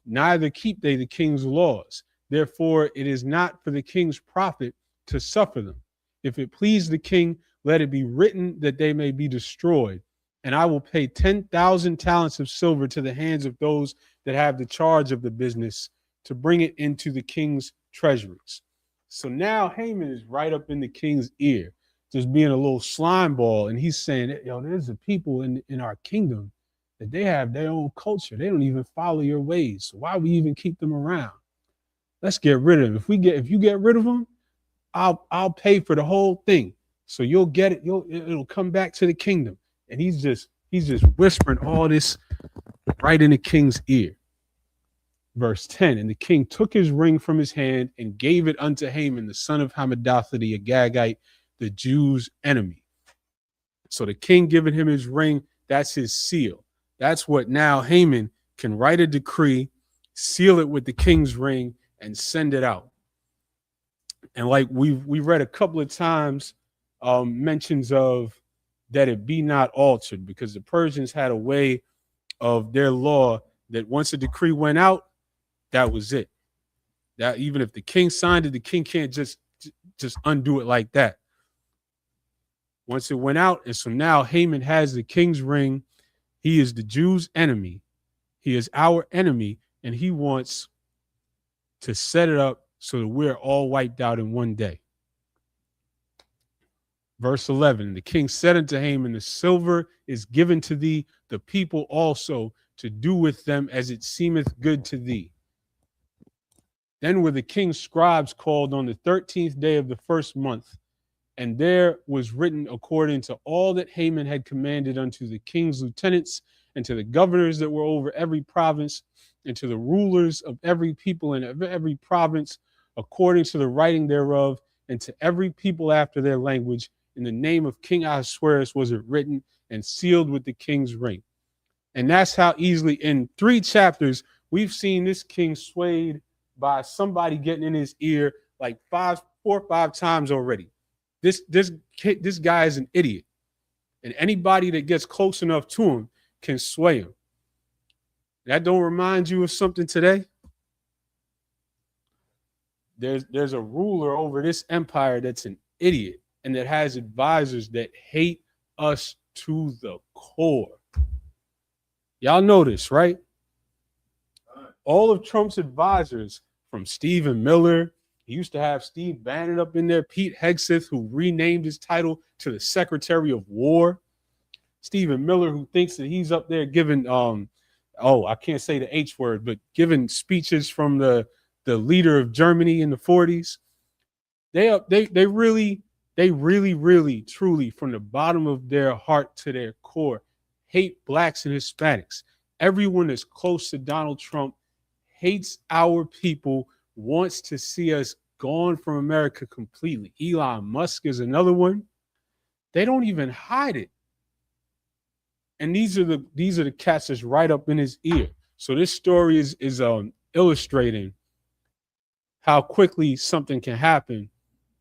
Speaker 9: Neither keep they the king's laws. Therefore, it is not for the king's profit to suffer them. If it please the king, let it be written that they may be destroyed. And I will pay 10,000 talents of silver to the hands of those that have the charge of the business to bring it into the king's treasuries. So now Haman is right up in the king's ear, just being a little slime ball. And he's saying, yo, there's a people in our kingdom that they have their own culture. They don't even follow your ways. So why we even keep them around? Let's get rid of them. If you get rid of them, I'll pay for the whole thing. So you'll get it. It'll come back to the kingdom. And he's just whispering all this right in the king's ear. Verse 10, and the king took his ring from his hand and gave it unto Haman, the son of Hammedatha the Agagite, the Jews' enemy. So the king giving him his ring, that's his seal. That's what now Haman can write a decree, seal it with the king's ring, and send it out. And like we read a couple of times, mentions of that it be not altered, because the Persians had a way of their law that once a decree went out, that was it. That even if the king signed it, the king can't just undo it like that. Once it went out, and so now Haman has the king's ring. He is the Jews' enemy. He is our enemy, and he wants to set it up so that we're all wiped out in one day. Verse 11, the king said unto Haman, the silver is given to thee, the people also, to do with them as it seemeth good to thee. Then were the king's scribes called on the 13th day of the first month, and there was written according to all that Haman had commanded unto the king's lieutenants, and to the governors that were over every province, and to the rulers of every people in every province, according to the writing thereof, and to every people after their language. In the name of King Ahasuerus was it written and sealed with the king's ring. And that's how easily, in 3 chapters, we've seen this king swayed by somebody getting in his ear like 4 or 5 times already. This guy is an idiot, and anybody that gets close enough to him can sway him. That don't remind you of something today? There's a ruler over this empire that's an idiot and that has advisors that hate us to the core. Y'all know this, right? All of Trump's advisors, from Stephen Miller, he used to have Steve Bannon up in there, Pete Hegseth, who renamed his title to the Secretary of War. Stephen Miller, who thinks that he's up there giving, I can't say the H word, but giving speeches from the leader of Germany in the 40s. They really, truly, from the bottom of their heart to their core, hate blacks and Hispanics. Everyone that's close to Donald Trump hates our people, wants to see us gone from America completely. Elon Musk is another one. They don't even hide it. And these are the cats that's right up in his ear. So this story is illustrating how quickly something can happen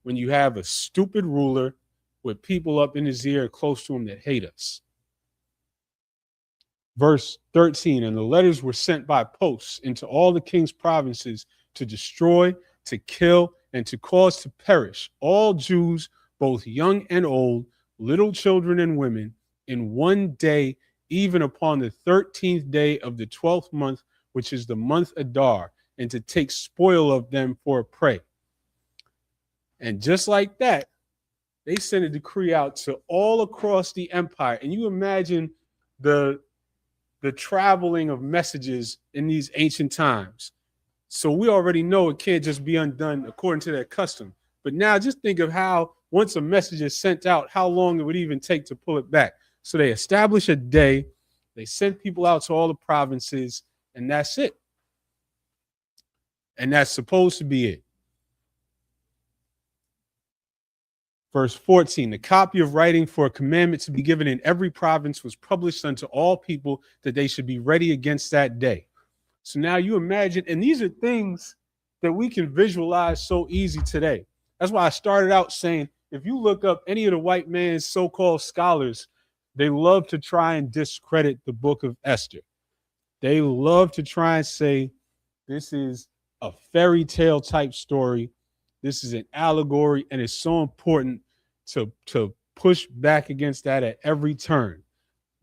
Speaker 9: when you have a stupid ruler with people up in his ear close to him that hate us. Verse 13, and the letters were sent by posts into all the king's provinces to destroy, to kill, and to cause to perish all Jews, both young and old, little children and women, in one day, even upon the 13th day of the 12th month, which is the month Adar, and to take spoil of them for a prey. And just like that, they sent a decree out to all across the empire. And you imagine the traveling of messages in these ancient times. So we already know it can't just be undone according to their custom. But now just think of how once a message is sent out, how long it would even take to pull it back. So they establish a day, they send people out to all the provinces, and that's it. And that's supposed to be it. Verse 14, the copy of writing for a commandment to be given in every province was published unto all people that they should be ready against that day. So now you imagine, and these are things that we can visualize so easy today. That's why I started out saying if you look up any of the white man's so-called scholars, they love to try and discredit the book of Esther. They love to try and say this is a fairy tale type story. This is an allegory, and it's so important to push back against that at every turn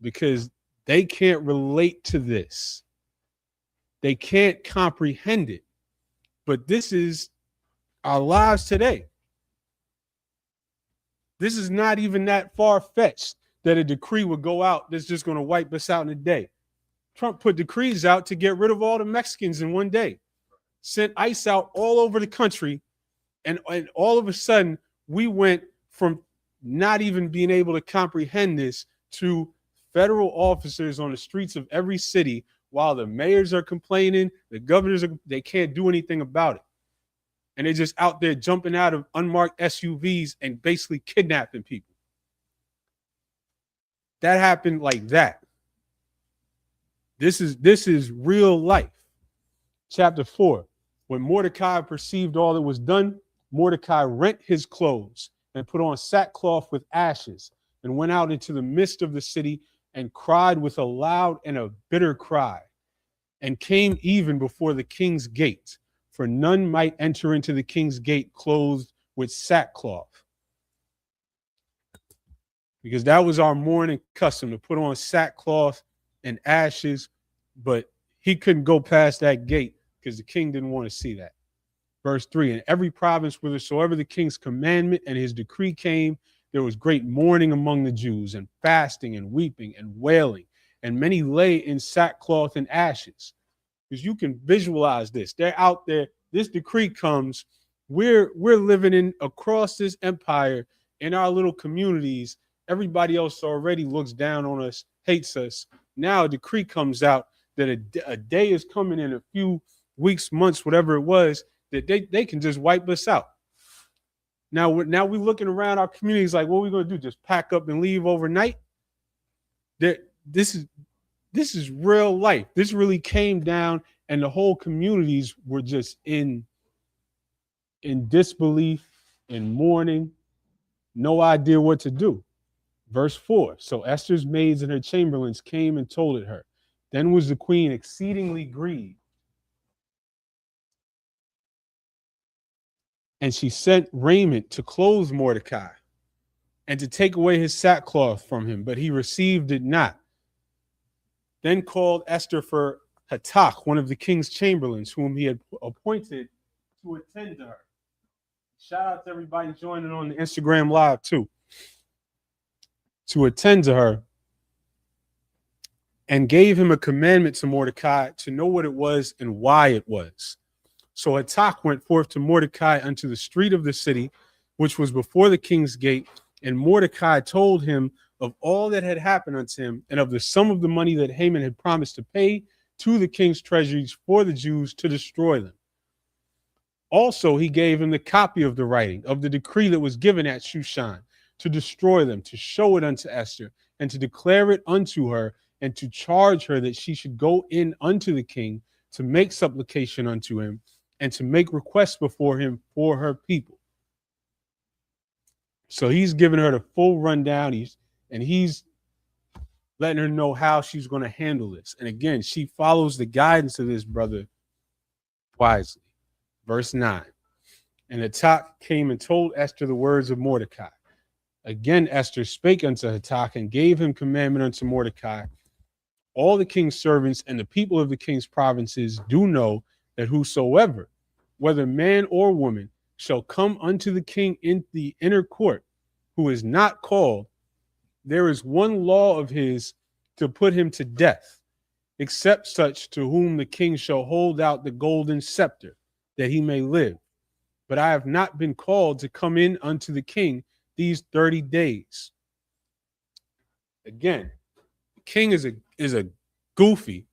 Speaker 9: because they can't relate to this. They can't comprehend it. But this is our lives today. This is not even that far-fetched that a decree would go out that's just going to wipe us out in a day. Trump put decrees out to get rid of all the Mexicans in one day, sent ICE out all over the country, and all of a sudden we went from not even being able to comprehend this to federal officers on the streets of every city while the mayors are complaining, the governors they can't do anything about it. And they're just out there jumping out of unmarked SUVs and basically kidnapping people. That happened like that. This is real life. Chapter 4. When Mordecai perceived all that was done, Mordecai rent his clothes and put on sackcloth with ashes and went out into the midst of the city and cried with a loud and a bitter cry and came even before the king's gate, for none might enter into the king's gate clothed with sackcloth. Because that was our mourning custom, to put on sackcloth and ashes, but he couldn't go past that gate because the king didn't want to see that. Verse 3, in every province whithersoever the king's commandment and his decree came, there was great mourning among the Jews, and fasting and weeping and wailing, and many lay in sackcloth and ashes. Because you can visualize this. They're out there. This decree comes. We're living in across this empire in our little communities. Everybody else already looks down on us, hates us. Now a decree comes out that a day is coming in a few weeks, months, whatever it was, that they can just wipe us out. Now we're looking around our communities like, what are we going to do? Just pack up and leave overnight? This is real life. This really came down, and the whole communities were just in disbelief, in mourning, no idea what to do. Verse 4, so Esther's maids and her chamberlains came and told it her. Then was the queen exceedingly grieved, and she sent raiment to clothe Mordecai and to take away his sackcloth from him, but he received it not. Then called Esther for Hatach, one of the king's chamberlains, whom he had appointed to attend to her. Shout out to everybody joining on the Instagram Live too. To attend to her, and gave him a commandment to Mordecai to know what it was and why it was. So Hatach went forth to Mordecai unto the street of the city, which was before the king's gate, and Mordecai told him of all that had happened unto him, and of the sum of the money that Haman had promised to pay to the king's treasuries for the Jews to destroy them. Also he gave him the copy of the writing of the decree that was given at Shushan, to destroy them, to show it unto Esther, and to declare it unto her, and to charge her that she should go in unto the king to make supplication unto him, and to make requests before him for her people. So he's giving her the full rundown. He's letting her know how she's going to handle this. And again, she follows the guidance of this brother wisely. Verse 9, and Hatach came and told Esther the words of Mordecai. Again, Esther spake unto Hatach and gave him commandment unto Mordecai. All the king's servants and the people of the king's provinces do know that whosoever, whether man or woman, shall come unto the king in the inner court, who is not called, there is one law of his to put him to death, except such to whom the king shall hold out the golden scepter, that he may live. But I have not been called to come in unto the king these 30 days. Again, the king is a goofy.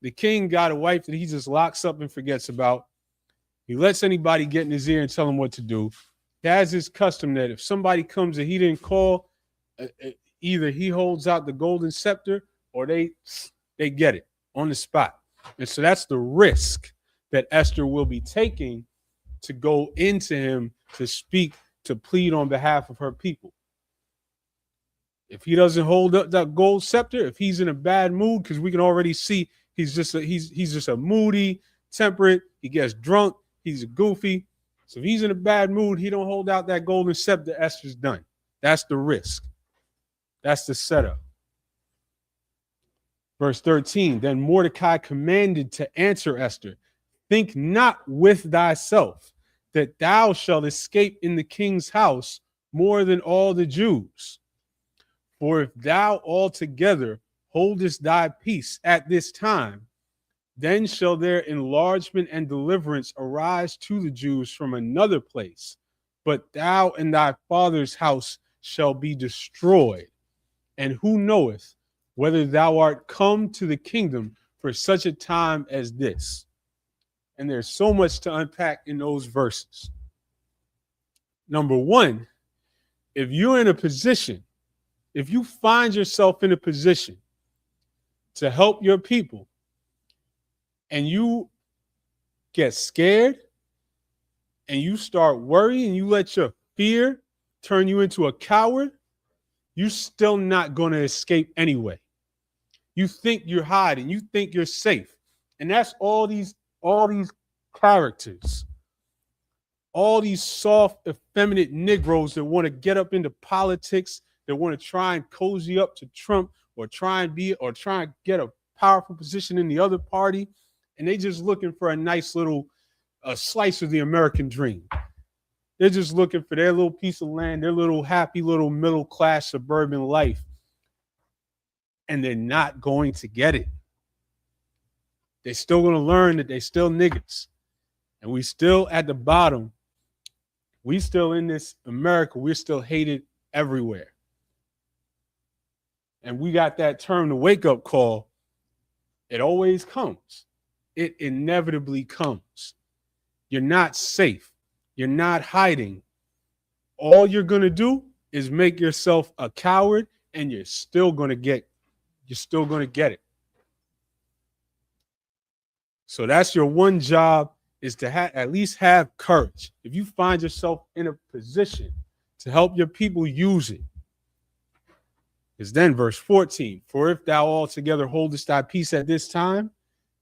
Speaker 9: The king got a wife that he just locks up and forgets about. He lets anybody get in his ear and tell him what to do. He has this custom that if somebody comes that he didn't call, either he holds out the golden scepter or they get it on the spot. And so that's the risk that Esther will be taking to go into him to speak to plead on behalf of her people. If he doesn't hold up that gold scepter, if he's in a bad mood, because we can already see he's just a moody, temperate, he gets drunk, he's a goofy. So if he's in a bad mood, he don't hold out that golden scepter, Esther's done. That's the risk. That's the setup. Verse 13, then Mordecai commanded to answer Esther, think not with thyself that thou shalt escape in the king's house more than all the Jews. For if thou altogether holdest thy peace at this time, then shall their enlargement and deliverance arise to the Jews from another place, but thou and thy father's house shall be destroyed. And who knoweth whether thou art come to the kingdom for such a time as this? And there's so much to unpack in those verses. Number one, if you're in a position, if you find yourself in a position to help your people and you get scared and you start worrying, you let your fear turn you into a coward, you're still not going to escape anyway. You think you're hiding, you think you're safe. And that's all these characters, all these soft, effeminate Negroes that want to get up into politics, that want to try and cozy up to Trump or try and get a powerful position in the other party. And they just looking for a nice little slice of the American dream. They're just looking for their little piece of land, their little happy little middle-class suburban life. And they're not going to get it. They're still going to learn that they still niggas. And we still at the bottom. We still in this America. We're still hated everywhere. And we got that term, the wake-up call. It always comes. It inevitably comes. You're not safe. You're not hiding. All you're going to do is make yourself a coward, and you're still going to get it. So that's your one job, is to at least have courage. If you find yourself in a position to help your people, use it. Because then verse 14, for if thou altogether holdest thy peace at this time,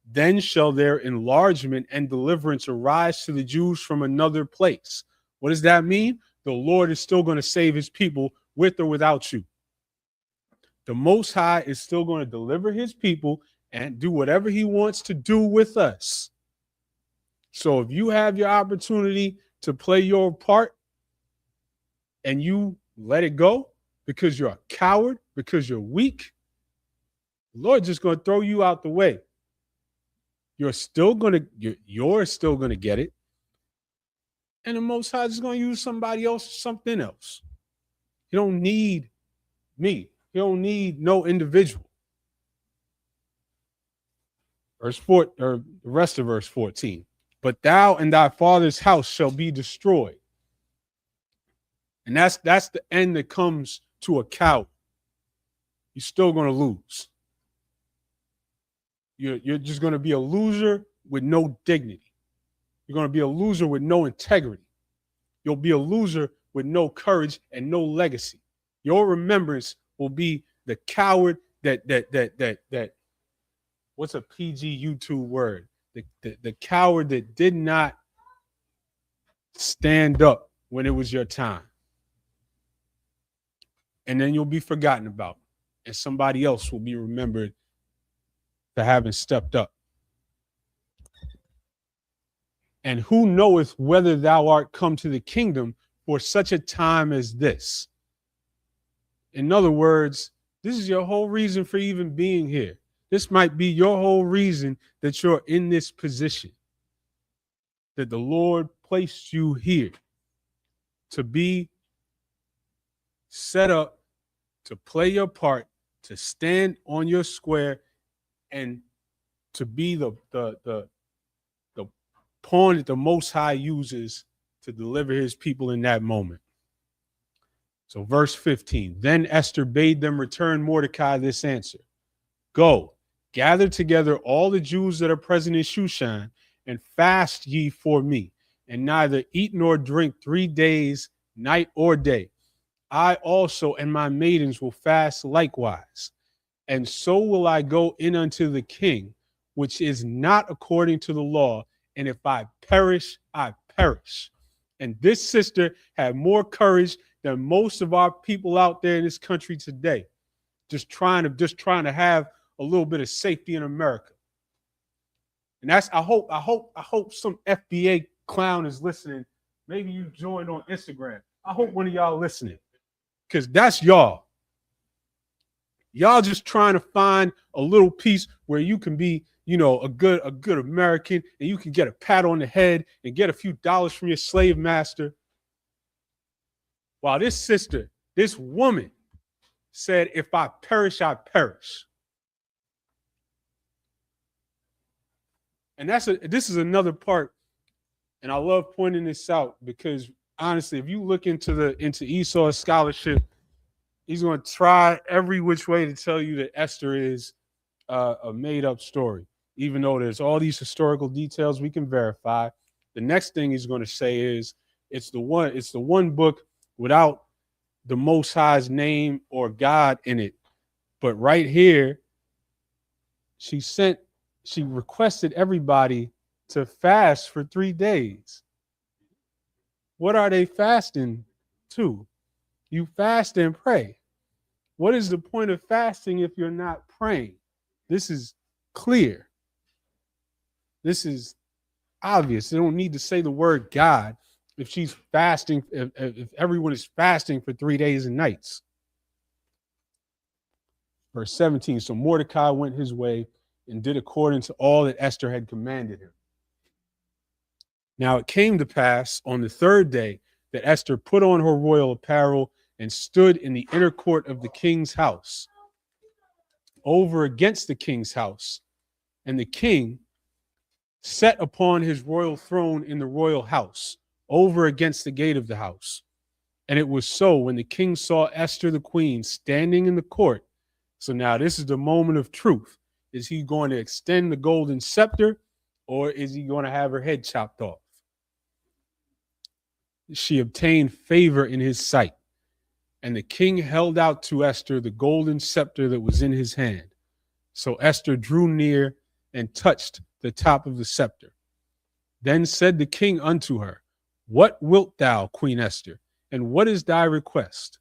Speaker 9: then shall their enlargement and deliverance arise to the Jews from another place. What does that mean? The Lord is still going to save his people with or without you. The Most High is still going to deliver his people and do whatever he wants to do with us. So if you have your opportunity to play your part and you let it go because you're a coward, because you're weak, the Lord's just going to throw you out the way. You're still going to get it. And the Most High is going to use somebody else or something else. You don't need me. You don't need no individual. Verse 4, or the rest of verse 14. But thou and thy father's house shall be destroyed. And that's the end that comes to a coward. You're still going to lose. You're just going to be a loser with no dignity. You're going to be a loser with no integrity. You'll be a loser with no courage and no legacy. Your remembrance will be the coward that what's a PG YouTube word? The coward that did not stand up when it was your time. And then you'll be forgotten about. And somebody else will be remembered for having stepped up. And who knoweth whether thou art come to the kingdom for such a time as this? In other words, this is your whole reason for even being here. This might be your whole reason that you're in this position, that the Lord placed you here to be set up, to play your part, to stand on your square, and to be the pawn that the Most High uses to deliver his people in that moment. So verse 15, then Esther bade them return Mordecai this answer. Go, gather together all the Jews that are present in Shushan, and fast ye for me, and neither eat nor drink 3 days night or day. I also and my maidens will fast likewise. And so will I go in unto the king, which is not according to the law. And if I perish, I perish. And this sister had more courage than most of our people out there in this country today, just trying to have a little bit of safety in America. And that's I hope some FBA clown is listening. Maybe you joined on Instagram. I hope one of y'all listening, because that's y'all. Y'all just trying to find a little piece where you can be, a good American, and you can get a pat on the head and get a few dollars from your slave master. While this sister, this woman, said, if I perish, I perish. And this is another part, and I love pointing this out because honestly, if you look into Esau's scholarship, he's going to try every which way to tell you that Esther is a made-up story, even though there's all these historical details we can verify. The next thing he's going to say is it's the one book without the Most High's name or God in it. But right here, she requested everybody to fast for 3 days. What are they fasting to? You fast and pray. What is the point of fasting if you're not praying? This is clear. This is obvious. They don't need to say the word God if she's fasting, if everyone is fasting for 3 days and nights. Verse 17, so Mordecai went his way and did according to all that Esther had commanded him. Now it came to pass on the third day that Esther put on her royal apparel and stood in the inner court of the king's house, over against the king's house. And the king sat upon his royal throne in the royal house, over against the gate of the house. And it was so when the king saw Esther the queen standing in the court. So now this is the moment of truth. Is he going to extend the golden scepter, or is he going to have her head chopped off? She obtained favor in his sight. And the king held out to Esther the golden scepter that was in his hand. So Esther drew near and touched the top of the scepter. Then said the king unto her, what wilt thou, Queen Esther, and what is thy request?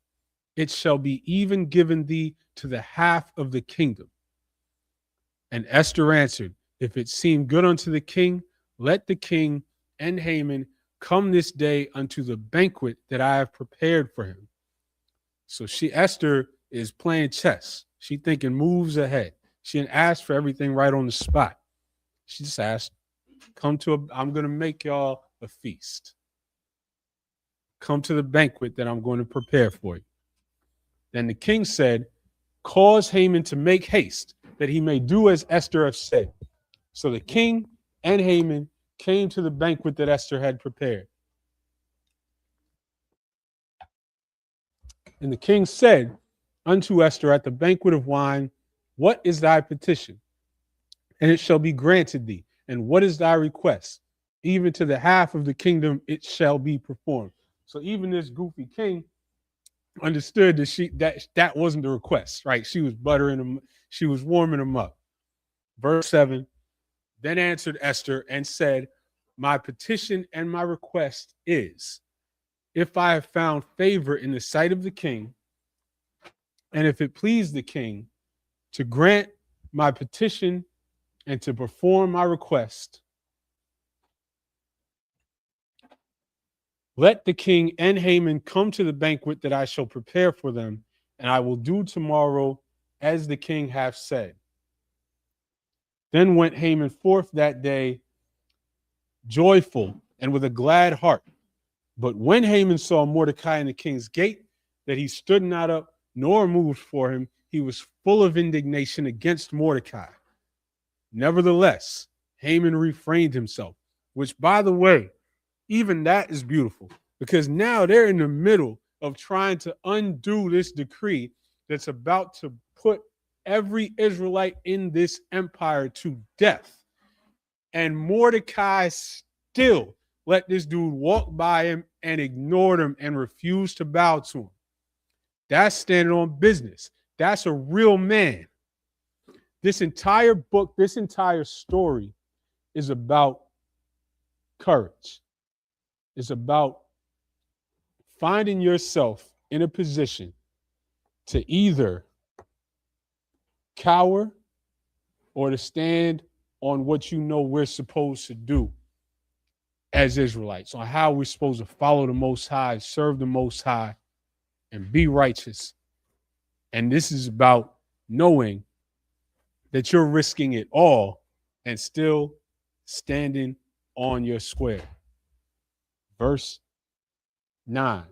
Speaker 9: It shall be even given thee to the half of the kingdom. And Esther answered, if it seem good unto the king, let the king and Haman come this day unto the banquet that I have prepared for him. So Esther is playing chess. She thinking moves ahead. She didn't ask for everything right on the spot. She just asked, I'm going to make y'all a feast. Come to the banquet that I'm going to prepare for you. Then the king said, cause Haman to make haste, that he may do as Esther hath said. So the king and Haman came to the banquet that Esther had prepared. And the king said unto Esther at the banquet of wine, what is thy petition? And it shall be granted thee. And what is thy request? Even to the half of the kingdom it shall be performed. So even this goofy king understood that that wasn't the request, right? She was buttering him, she was warming him up. Verse 7, then answered Esther and said, my petition and my request is, if I have found favor in the sight of the king, and if it please the king to grant my petition and to perform my request, let the king and Haman come to the banquet that I shall prepare for them, and I will do tomorrow as the king hath said. Then went Haman forth that day joyful and with a glad heart. But when Haman saw Mordecai in the king's gate, that he stood not up nor moved for him, he was full of indignation against Mordecai. Nevertheless, Haman refrained himself, which, by the way, even that is beautiful, because now they're in the middle of trying to undo this decree that's about to put every Israelite in this empire to death. And Mordecai still let this dude walk by him and ignored him and refused to bow to him. That's standing on business. That's a real man. This entire book, this entire story is about courage. It's about finding yourself in a position to either cower or to stand on what you know we're supposed to do as Israelites, on how we're supposed to follow the Most High, serve the Most High, and be righteous. And this is about knowing that you're risking it all and still standing on your square. Verse 9,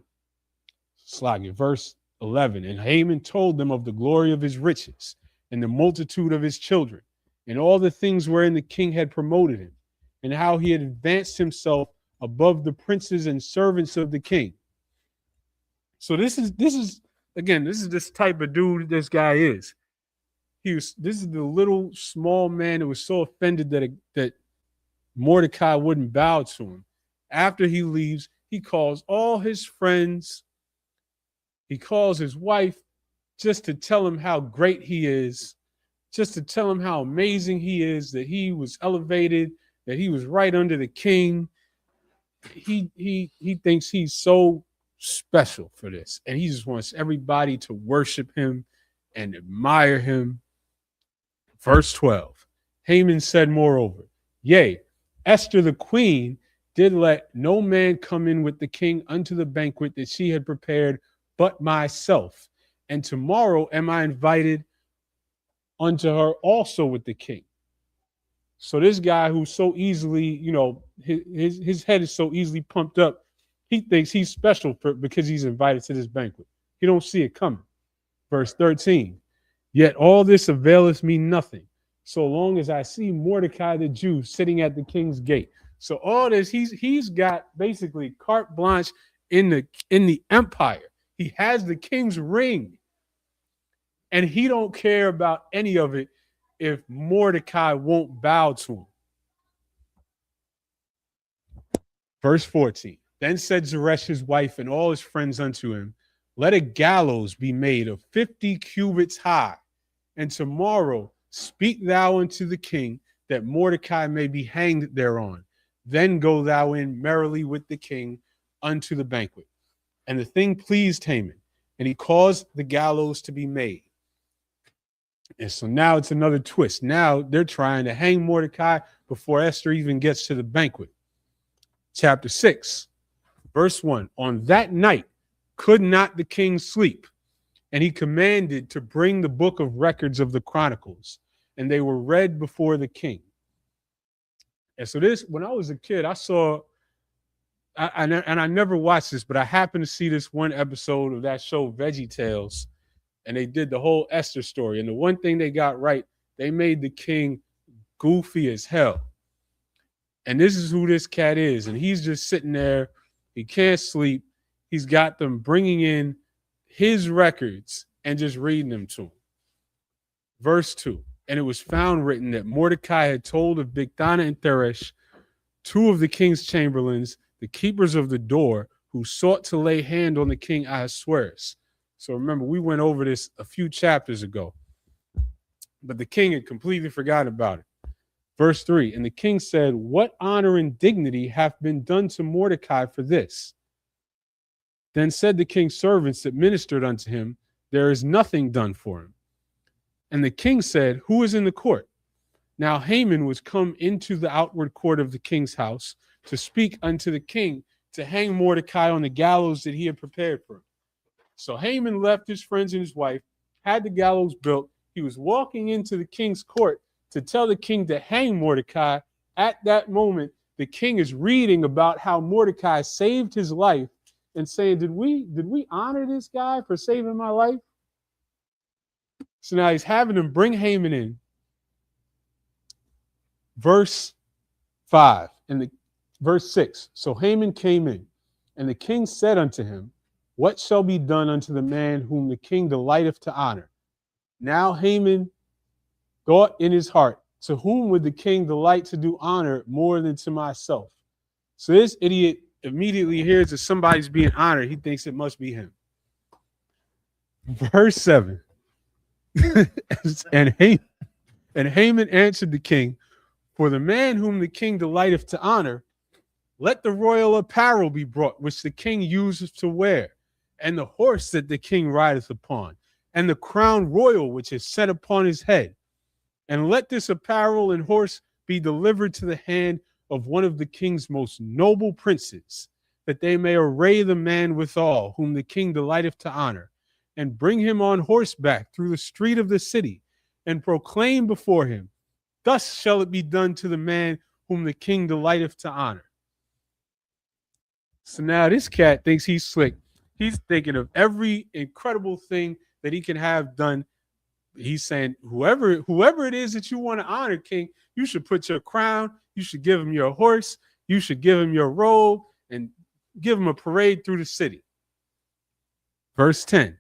Speaker 9: verse 11. And Haman told them of the glory of his riches and the multitude of his children and all the things wherein the king had promoted him, and how he had advanced himself above the princes and servants of the king. So this is this type of dude this guy is. This is the little small man that was so offended that Mordecai wouldn't bow to him. After he leaves, he calls all his friends. He calls his wife just to tell him how great he is, just to tell him how amazing he is, that he was elevated, that he was right under the king. He thinks he's so special for this, and he just wants everybody to worship him and admire him. Verse 12, Haman said, moreover, yea, Esther the queen did let no man come in with the king unto the banquet that she had prepared but myself, and tomorrow am I invited unto her also with the king. So this guy who's so easily, his head is so easily pumped up, he thinks he's special because he's invited to this banquet. He don't see it coming. Verse 13, yet all this availeth me nothing, so long as I see Mordecai the Jew sitting at the king's gate. So all this, he's got basically carte blanche in the empire. He has the king's ring, and he don't care about any of it if Mordecai won't bow to him. Verse 14, then said Zeresh his wife and all his friends unto him, let a gallows be made of 50 cubits high, and tomorrow speak thou unto the king that Mordecai may be hanged thereon. Then go thou in merrily with the king unto the banquet. And the thing pleased Haman, and he caused the gallows to be made. And so now it's another twist. Now they're trying to hang Mordecai before Esther even gets to the banquet. Chapter 6, verse 1. On that night could not the king sleep, and he commanded to bring the book of records of the chronicles, and they were read before the king. And so this, when I was a kid, I saw, and I never watched this, but I happened to see this one episode of that show, Veggie Tales, and they did the whole Esther story. And the one thing they got right, they made the king goofy as hell. And this is who this cat is. And he's just sitting there. He can't sleep. He's got them bringing in his records and just reading them to him. Verse 2. And it was found written that Mordecai had told of Bigthana and Teresh, two of the king's chamberlains, the keepers of the door, who sought to lay hand on the king Ahasuerus. So remember, we went over this a few chapters ago, but the king had completely forgotten about it. Verse 3, and the king said, what honor and dignity hath been done to Mordecai for this? Then said the king's servants that ministered unto him, there is nothing done for him. And the king said, who is in the court? Now Haman was come into the outward court of the king's house to speak unto the king to hang Mordecai on the gallows that he had prepared for him. So Haman left his friends and his wife, had the gallows built. He was walking into the king's court to tell the king to hang Mordecai. At that moment, the king is reading about how Mordecai saved his life and saying, did we honor this guy for saving my life? So now he's having them bring Haman in. Verse 5 and verse 6. So Haman came in, and the king said unto him, what shall be done unto the man whom the king delighteth to honor? Now Haman thought in his heart, to whom would the king delight to do honor more than to myself? So this idiot immediately hears that somebody's being honored. He thinks it must be him. Verse 7. and Haman answered the king, for the man whom the king delighteth to honor, let the royal apparel be brought, which the king uses to wear, and the horse that the king rideth upon, and the crown royal which is set upon his head. And let this apparel and horse be delivered to the hand of one of the king's most noble princes, that they may array the man withal, whom the king delighteth to honor, and bring him on horseback through the street of the city, and proclaim before him, thus shall it be done to the man whom the king delighteth to honor. So now this cat thinks he's slick. He's thinking of every incredible thing that he can have done. He's saying, whoever it is that you want to honor, king, you should put your crown, you should give him your horse, you should give him your robe, and give him a parade through the city. Verse 10.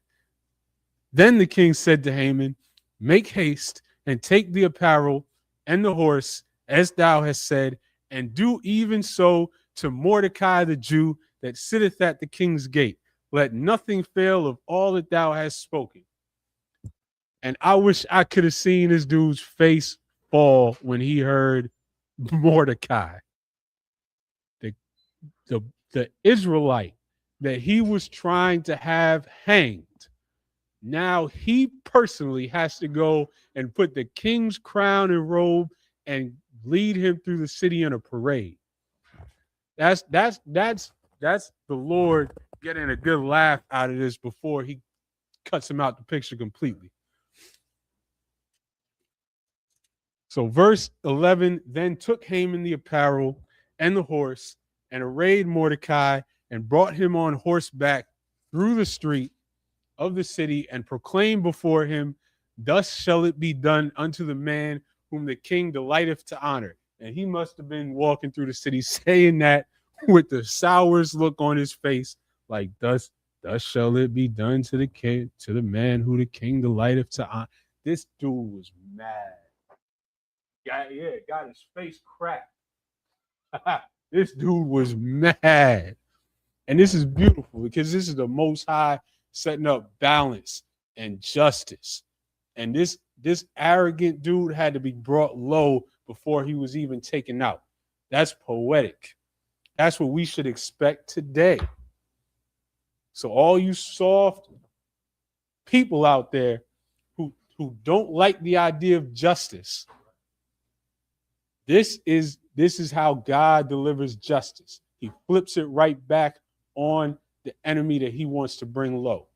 Speaker 9: Then the king said to Haman, make haste and take the apparel and the horse, as thou hast said, and do even so to Mordecai the Jew that sitteth at the king's gate. Let nothing fail of all that thou hast spoken. And I wish I could have seen this dude's face fall when he heard Mordecai, the Israelite that he was trying to have hanged. Now he personally has to go and put the king's crown and robe and lead him through the city in a parade. That's the Lord getting a good laugh out of this before he cuts him out the picture completely. So verse 11, then took Haman the apparel and the horse and arrayed Mordecai and brought him on horseback through the street of the city and proclaimed before him, thus shall it be done unto the man whom the king delighteth to honor. And he must have been walking through the city saying that with the sourest look on his face, like thus shall it be done to the king, to the man who the king delighteth to honor. This dude was mad. Got his face cracked. This dude was mad. And this is beautiful because this is the Most High setting up balance and justice. And this arrogant dude had to be brought low before he was even taken out. That's poetic. That's what we should expect today. So all you soft people out there who don't like the idea of justice, this is how God delivers justice. He flips it right back on the enemy that he wants to bring low.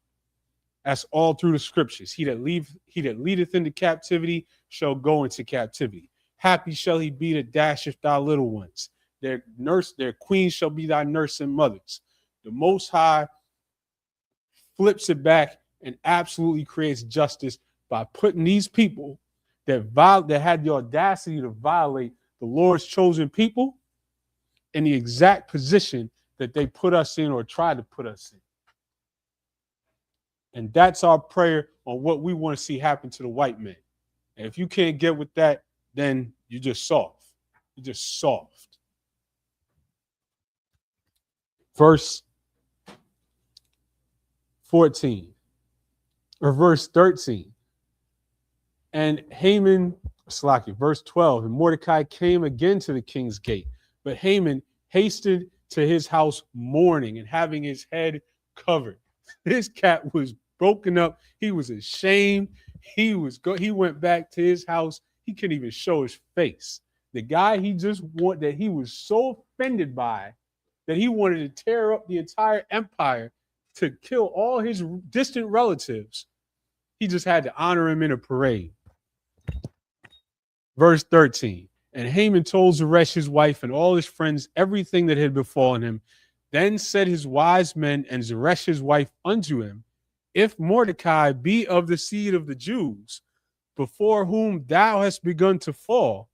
Speaker 9: That's all through the scriptures. He that leadeth into captivity shall go into captivity. Happy shall he be that dasheth thy little ones. Their queen shall be thy nurse and mothers. The Most High flips it back and absolutely creates justice by putting these people that had the audacity to violate the Lord's chosen people in the exact position that they put us in or tried to put us in. And that's our prayer on what we want to see happen to the white man. And if you can't get with that, then you're just soft. You're just soft. Verse 14 or verse 13. And Haman, verse 12, and Mordecai came again to the king's gate, but Haman hasted to his house mourning and having his head covered. This cat was broken up. He was ashamed. He went back to his house. He couldn't even show his face. The guy that he was so offended by that he wanted to tear up the entire empire to kill all his distant relatives. He just had to honor him in a parade. Verse 13. And Haman told Zeresh his wife and all his friends everything that had befallen him. Then said his wise men and Zeresh his wife unto him, if Mordecai be of the seed of the Jews, before whom thou hast begun to fall,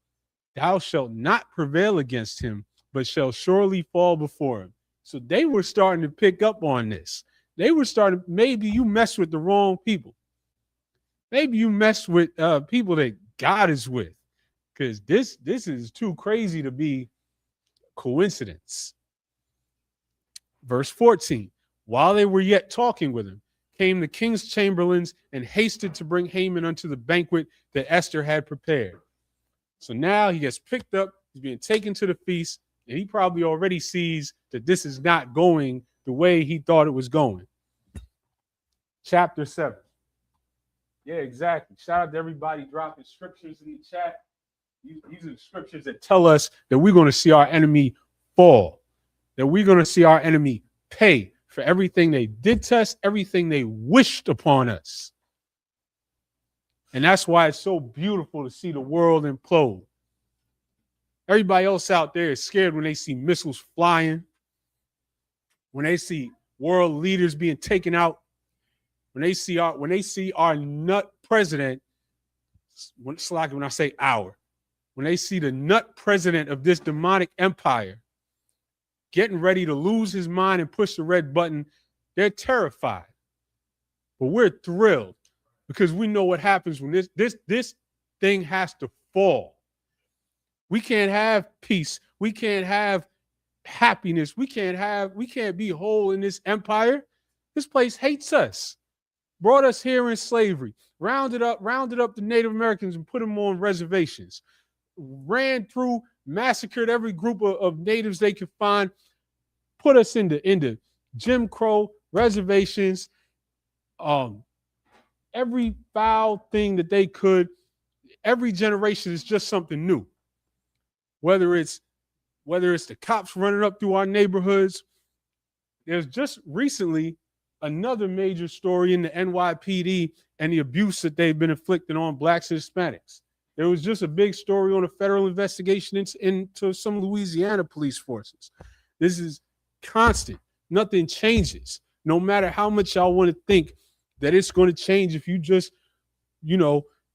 Speaker 9: thou shalt not prevail against him, but shall surely fall before him. So they were starting to pick up on this. Maybe you mess with the wrong people. Maybe you mess with people that God is with. Because this is too crazy to be coincidence. Verse 14, while they were yet talking with him, came the king's chamberlains and hasted to bring Haman unto the banquet that Esther had prepared. So now he gets picked up, he's being taken to the feast, and he probably already sees that this is not going the way he thought it was going. Chapter 7. Yeah, exactly. Shout out to everybody dropping scriptures in the chat. These are the scriptures that tell us that we're going to see our enemy fall, that we're going to see our enemy pay for everything they did to us, everything they wished upon us. And that's why it's so beautiful to see the world implode. Everybody else out there is scared when they see missiles flying, when they see world leaders being taken out, when they see our nut president, it's like when I say our, when they see the nut president of this demonic empire getting ready to lose his mind and push the red button, they're terrified. But we're thrilled because we know what happens when this thing has to fall. We can't have peace. We can't have happiness. We can't be whole in this empire. This place hates us. Brought us here in slavery, rounded up the Native Americans and put them on reservations, ran through, massacred every group of natives they could find, put us into Jim Crow reservations, every foul thing that they could. Every generation is just something new. Whether it's the cops running up through our neighborhoods. There's just recently another major story in the NYPD and the abuse that they've been inflicting on blacks and Hispanics. There was just a big story on a federal investigation into some Louisiana police forces. This is constant. Nothing changes. No matter how much y'all want to think that it's going to change if you just,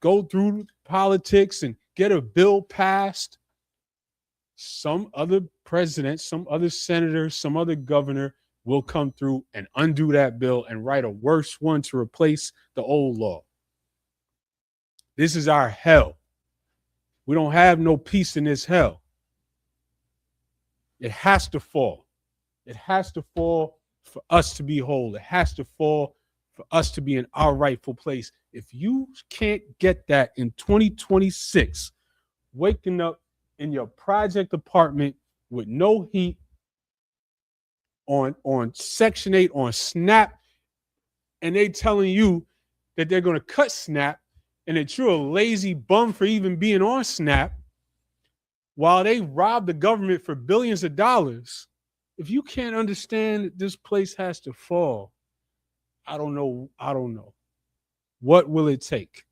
Speaker 9: go through politics and get a bill passed. Some other president, some other senator, some other governor will come through and undo that bill and write a worse one to replace the old law. This is our hell. We don't have no peace in this hell. It has to fall. It has to fall for us to be whole. It has to fall for us to be in our rightful place. If you can't get that in 2026, waking up in your project apartment with no heat, on Section 8, on SNAP, and they telling you that they're going to cut SNAP and that you're a lazy bum for even being on SNAP while they rob the government for billions of dollars. If you can't understand that this place has to fall, I don't know. What will it take?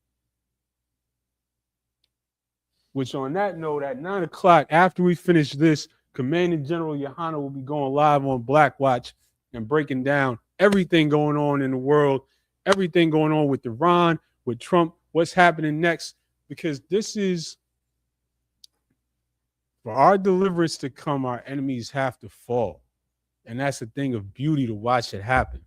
Speaker 9: Which on that note, at 9 o'clock, after we finish this, Commanding General Yohana will be going live on Black Watch and breaking down everything going on in the world, everything going on with Iran, with Trump, what's happening next, because this is, for our deliverance to come, our enemies have to fall. And that's a thing of beauty to watch it happen.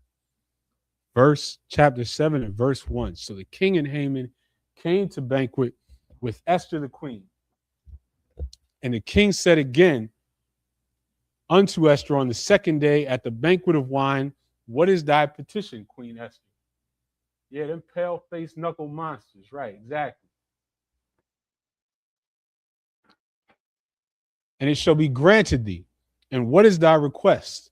Speaker 9: Chapter 7 and verse 1. So the king and Haman came to banquet with Esther the queen. And the king said again unto Esther on the second day at the banquet of wine, what is thy petition, Queen Esther? Yeah, them pale-faced knuckle monsters. Right, exactly. And it shall be granted thee. And what is thy request?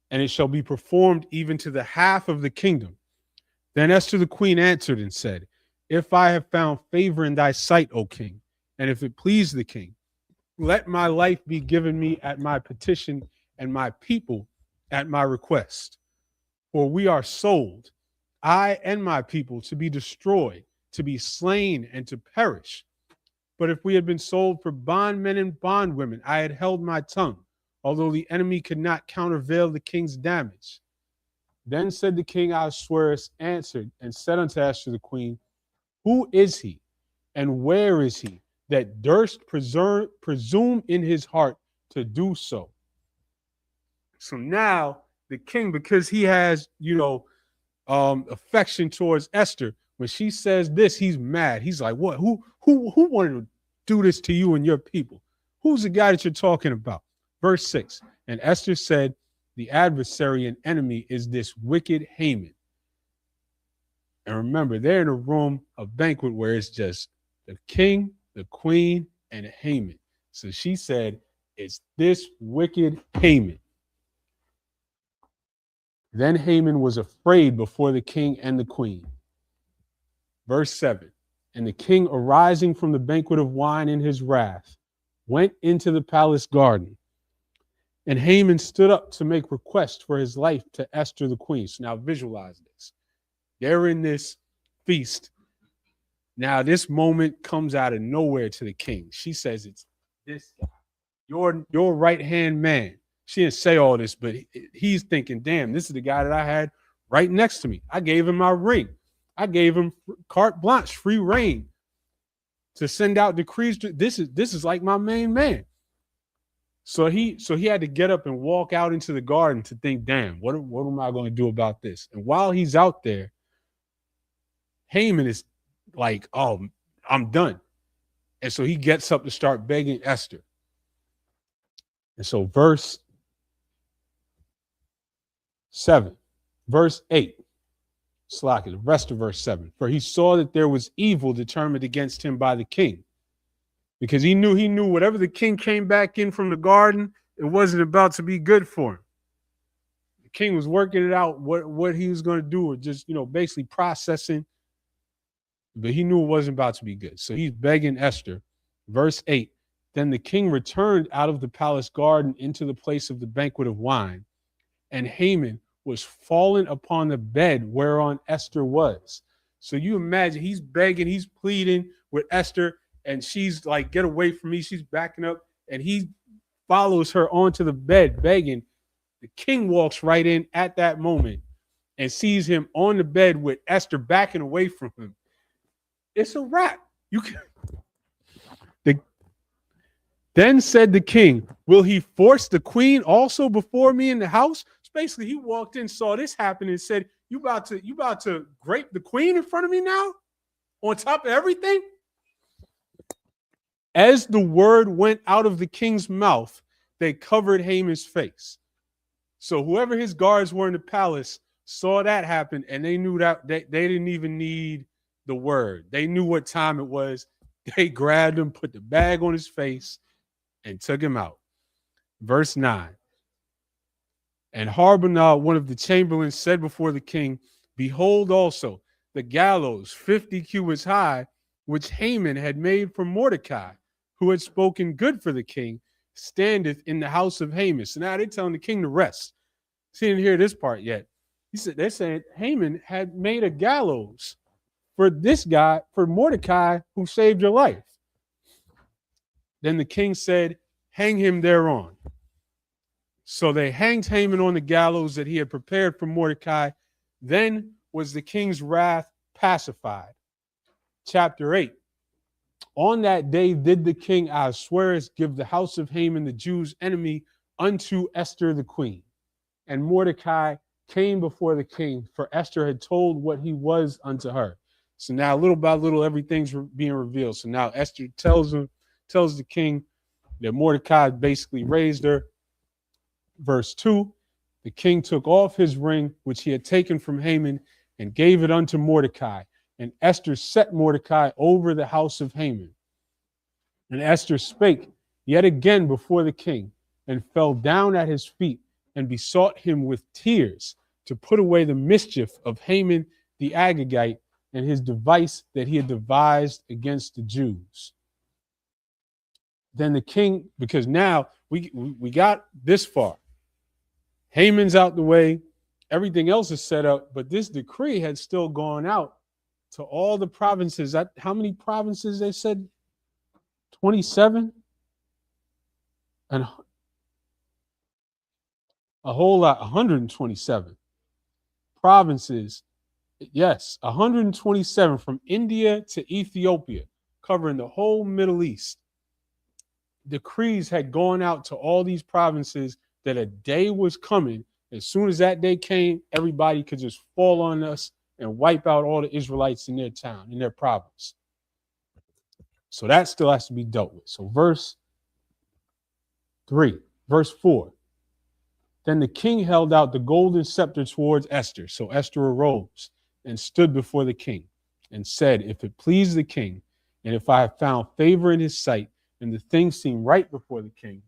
Speaker 9: And it shall be performed even to the half of the kingdom. Then Esther the queen answered and said, if I have found favor in thy sight, O king, and if it please the king, let my life be given me at my petition and my people at my request. For we are sold, I and my people, to be destroyed, to be slain, and to perish. But if we had been sold for bondmen and bondwomen, I had held my tongue, although the enemy could not countervail the king's damage. Then said the king Ahasuerus, answered and said unto Esther the queen, who is he, and where is he, that durst presume in his heart to do so? So now the king, because he has, affection towards Esther, when she says this, he's mad. He's like, what? Who wanted to do this to you and your people? Who's the guy that you're talking about? Verse 6, and Esther said, the adversary and enemy is this wicked Haman. And remember, they're in a room, a banquet where it's just the king, the queen, and Haman. So she said, it's this wicked Haman. Then Haman was afraid before the king and the queen. Verse 7, and the king, arising from the banquet of wine in his wrath, went into the palace garden. And Haman stood up to make request for his life to Esther the queen. So now visualize this. They're in this feast. Now this moment comes out of nowhere to the king. She says, it's this guy, your right-hand man. She didn't say all this, but he's thinking, damn, this is the guy that I had right next to me. I gave him my ring. I gave him carte blanche, free reign to send out decrees. This is like my main man. So he had to get up and walk out into the garden to think, damn, what am I going to do about this? And while he's out there, Haman is like, oh, I'm done. And so he gets up to start begging Esther. And so verse 8, the rest of verse 7. For he saw that there was evil determined against him by the king. Because he knew whatever the king came back in from the garden, it wasn't about to be good for him. The king was working it out, what he was going to do, or just, basically processing. But he knew it wasn't about to be good. So he's begging Esther. Verse 8, then the king returned out of the palace garden into the place of the banquet of wine, and Haman was fallen upon the bed whereon Esther was. So you imagine he's begging, he's pleading with Esther, and she's like, get away from me. She's backing up, and he follows her onto the bed begging. The king walks right in at that moment and sees him on the bed with Esther backing away from him. It's a wrap. Then said the king, will he force the queen also before me in the house? So basically, he walked in, saw this happen, and said, you about to grape the queen in front of me now? On top of everything? As the word went out of the king's mouth, they covered Haman's face. So whoever his guards were in the palace saw that happen, and they knew that they didn't even need the word. They knew what time it was. They grabbed him, put the bag on his face, and took him out. Verse 9. And Harbonah, one of the chamberlains, said before the king, behold also the gallows 50 cubits high, which Haman had made for Mordecai, who had spoken good for the king, standeth in the house of Haman. So now they're telling the king to rest. He didn't hear this part yet. They're saying Haman had made a gallows for this guy, for Mordecai, who saved your life. Then the king said, hang him thereon. So they hanged Haman on the gallows that he had prepared for Mordecai. Then was the king's wrath pacified. Chapter 8. On that day did the king Ahasuerus give the house of Haman, the Jews' enemy, unto Esther the queen. And Mordecai came before the king, for Esther had told what he was unto her. So now little by little, everything's being revealed. So now Esther tells the king that Mordecai basically raised her. Verse 2, the king took off his ring, which he had taken from Haman, and gave it unto Mordecai. And Esther set Mordecai over the house of Haman. And Esther spake yet again before the king, and fell down at his feet, and besought him with tears to put away the mischief of Haman the Agagite, and his device that he had devised against the Jews. Then the king, because now we got this far. Haman's out the way. Everything else is set up, but this decree had still gone out to all the provinces. How many provinces they said? 27? And a whole lot, 127 provinces. Yes, 127 from India to Ethiopia, covering the whole Middle East. Decrees had gone out to all these provinces that a day was coming. As soon as that day came, everybody could just fall on us and wipe out all the Israelites in their town, in their province. So that still has to be dealt with. So verse 4. Then the king held out the golden scepter towards Esther. So Esther arose and stood before the king and said, if it please the king, and if I have found favor in his sight, and the thing seemed right before the king.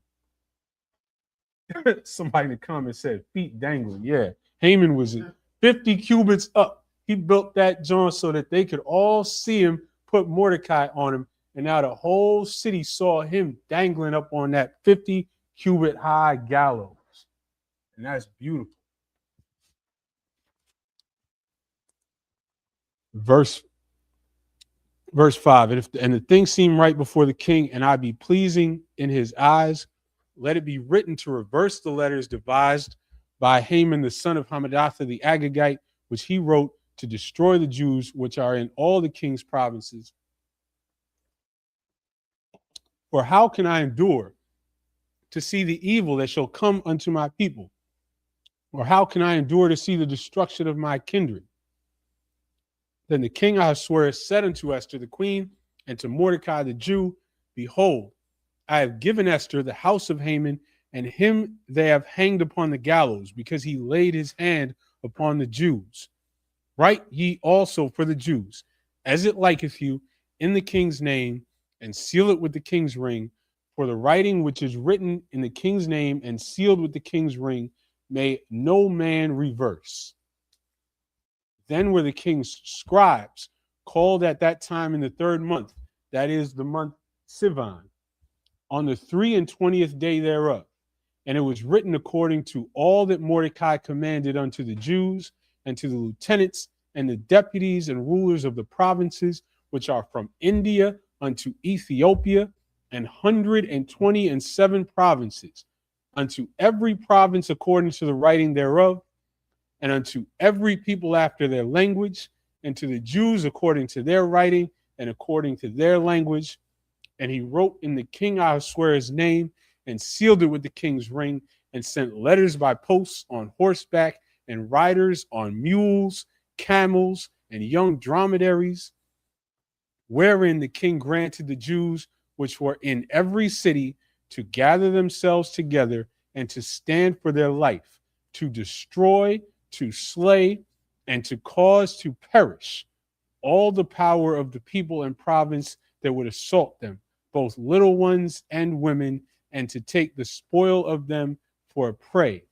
Speaker 9: Somebody in the comments said, feet dangling. Yeah, Haman was 50 cubits up. He built that joint so that they could all see him, put Mordecai on him, and now the whole city saw him dangling up on that 50 cubit high gallows. And that's beautiful. Verse 5, and the thing seemed right before the king, and I be pleasing in his eyes, let it be written to reverse the letters devised by Haman the son of Hammedatha the Agagite, which he wrote to destroy the Jews which are in all the king's provinces. For how can I endure to see the evil that shall come unto my people? Or how can I endure to see the destruction of my kindred? Then the king Ahasuerus said unto Esther the queen and to Mordecai the Jew, behold, I have given Esther the house of Haman, and him they have hanged upon the gallows, because he laid his hand upon the Jews. Write ye also for the Jews, as it liketh you, in the king's name, and seal it with the king's ring. For the writing which is written in the king's name and sealed with the king's ring may no man reverse. Then were the king's scribes called at that time in the 3rd month, that is the month Sivan, on the 23rd day thereof. And it was written according to all that Mordecai commanded unto the Jews and to the lieutenants and the deputies and rulers of the provinces which are from India unto Ethiopia, and 127 provinces, unto every province according to the writing thereof, and unto every people after their language, and to the Jews according to their writing and according to their language. And he wrote in the king Ahasuerus' name and sealed it with the king's ring, and sent letters by posts on horseback and riders on mules, camels, and young dromedaries, wherein the king granted the Jews which were in every city to gather themselves together and to stand for their life, to destroy, to slay, and to cause to perish all the power of the people and province that would assault them, both little ones and women, and to take the spoil of them for a prey.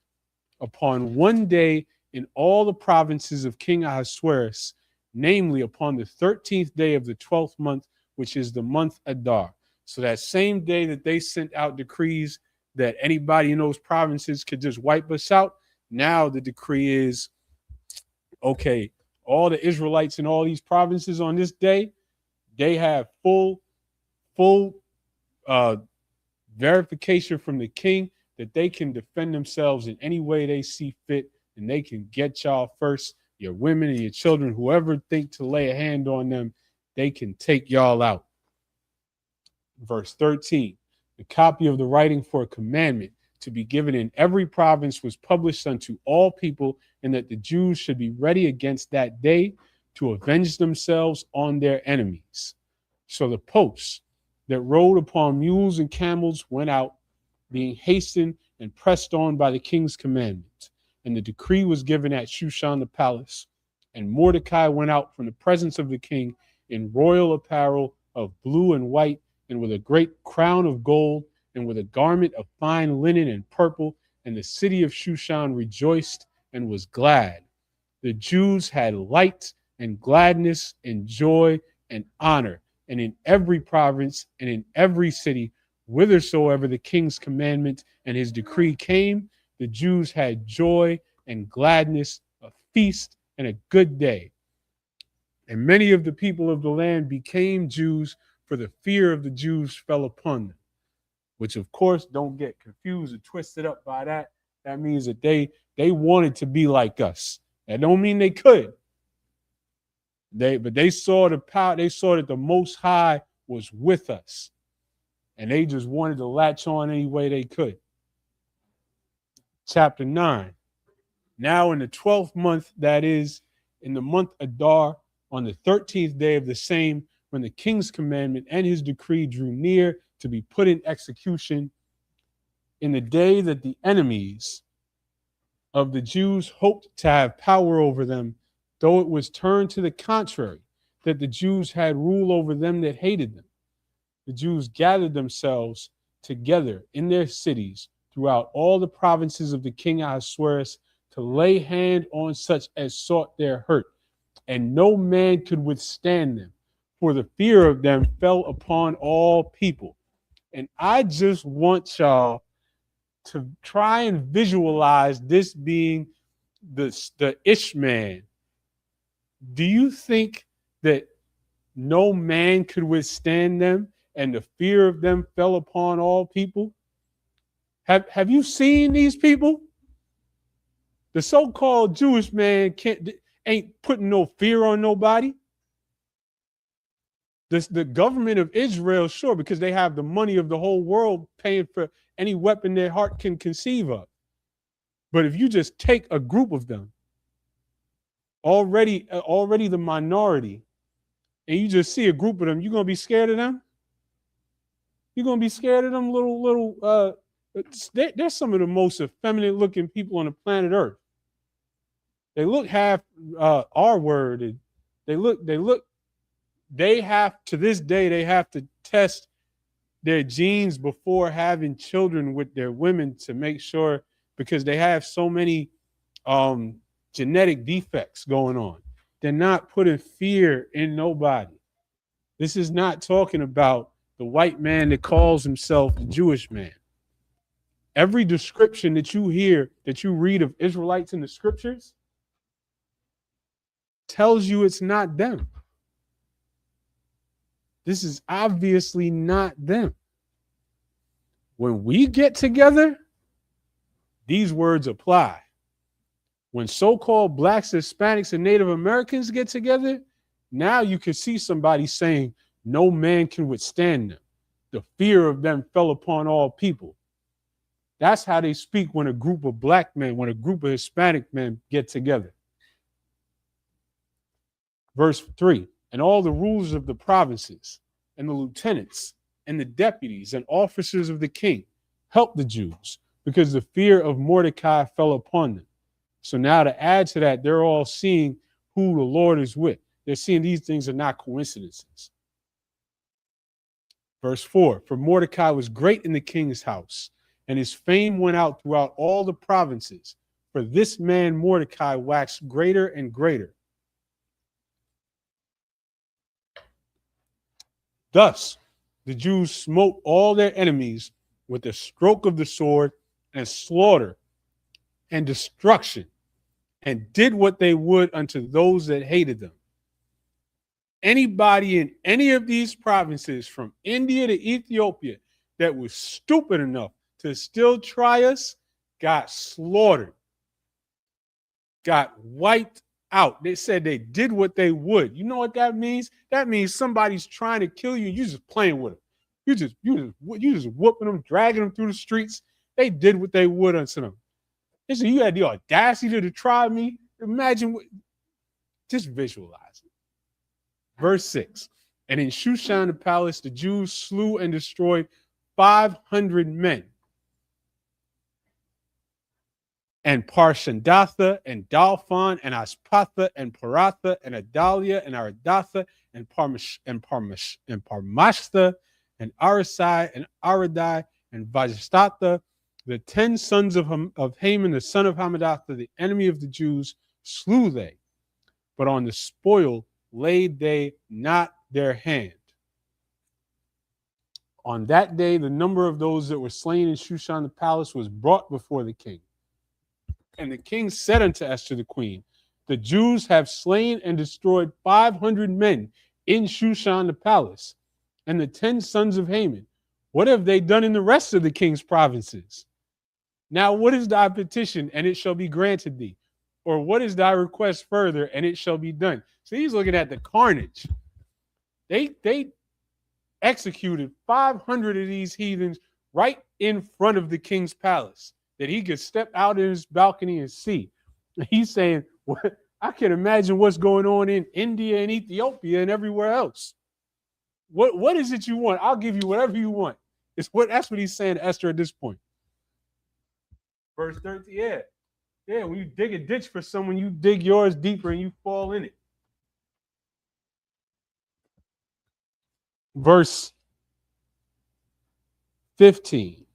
Speaker 9: Upon one day in all the provinces of King Ahasuerus, namely upon the 13th day of the 12th month, which is the month Adar. So that same day that they sent out decrees that anybody in those provinces could just wipe us out, now the decree is, okay, all the Israelites in all these provinces on this day, they have full verification from the king that they can defend themselves in any way they see fit, and they can get y'all first, your women and your children, whoever think to lay a hand on them, they can take y'all out. Verse 13, the copy of the writing for a commandment to be given in every province was published unto all people, and that the Jews should be ready against that day to avenge themselves on their enemies. So the posts that rode upon mules and camels went out, being hastened and pressed on by the king's commandment. And the decree was given at Shushan the palace. And Mordecai went out from the presence of the king in royal apparel of blue and white, and with a great crown of gold, and with a garment of fine linen and purple. And the city of Shushan rejoiced and was glad. The Jews had light and gladness and joy and honor, and in every province and in every city, whithersoever the king's commandment and his decree came, the Jews had joy and gladness, a feast and a good day. And many of the people of the land became Jews, for the fear of the Jews fell upon them. Which, of course, don't get confused or twisted up by that. That means that they wanted to be like us. That don't mean they could. But they saw the power. They saw that the Most High was with us, and they just wanted to latch on any way they could. Chapter 9. Now in the 12th month, that is, in the month Adar, on the 13th day of the same, when the king's commandment and his decree drew near to be put in execution, in the day that the enemies of the Jews hoped to have power over them, though it was turned to the contrary, that the Jews had rule over them that hated them. The Jews gathered themselves together in their cities throughout all the provinces of the king Ahasuerus to lay hand on such as sought their hurt, and no man could withstand them, for the fear of them fell upon all people. And I just want y'all to try and visualize this being the Ishman. Do you think that no man could withstand them and the fear of them fell upon all people? Have you seen these people? The so-called Jewish man ain't putting no fear on nobody. The government of Israel, sure, because they have the money of the whole world paying for any weapon their heart can conceive of. But if you just take a group of them, already the minority, and you just see a group of them, you're gonna be scared of them? You're gonna be scared of them little they're some of the most effeminate looking people on the planet Earth. They look half R word. They have to this day, they have to test their genes before having children with their women to make sure, because they have so many genetic defects going on. They're not putting fear in nobody. This is not talking about the white man that calls himself the Jewish man. Every description that you hear, that you read of Israelites in the scriptures, tells you it's not them. This is obviously not them. When we get together, these words apply. When so-called blacks, Hispanics, and Native Americans get together, now you can see somebody saying, no man can withstand them. The fear of them fell upon all people. That's how they speak when a group of black men, when a group of Hispanic men get together. Verse 3, and all the rulers of the provinces and the lieutenants and the deputies and officers of the king helped the Jews, because the fear of Mordecai fell upon them. So now to add to that, they're all seeing who the Lord is with. They're seeing these things are not coincidences. Verse 4, for Mordecai was great in the king's house, and his fame went out throughout all the provinces. For this man Mordecai waxed greater and greater. Thus the Jews smote all their enemies with the stroke of the sword, and slaughter and destruction, and did what they would unto those that hated them. Anybody in any of these provinces, from India to Ethiopia, that was stupid enough to still try us, got slaughtered, got wiped out. They said they did what they would. You know what that means? That means somebody's trying to kill you. You just playing with them. You just whooping them, dragging them through the streets. They did what they would unto them. They said, you had the audacity to try me. Imagine just visualize it. Verse 6, and in Shushan the palace, the Jews slew and destroyed 500 men. And Parshandatha, and Dalphon, and Aspatha, and Paratha, and Adalia, and Aradatha, and Parmashtha, and Arisai, and Aradai, and Vajistatha, the 10 sons of Haman, the son of Hamadatha, the enemy of the Jews, slew they. But on the spoil laid they not their hand. On that day, the number of those that were slain in Shushan the palace was brought before the king. And the king said unto Esther the queen, the Jews have slain and destroyed 500 men in Shushan the palace, and the 10 sons of Haman. What have they done in the rest of the king's provinces? Now what is thy petition, and it shall be granted thee? Or what is thy request further, and it shall be done? So he's looking at the carnage. They executed 500 of these heathens right in front of the king's palace, that he could step out in his balcony and see. He's saying, what, I can imagine what's going on in India and Ethiopia and everywhere else. What is it you want? I'll give you whatever you want. That's what he's saying to Esther at this point. Verse 13, yeah. Yeah, when you dig a ditch for someone, you dig yours deeper and you fall in it. Verse 15.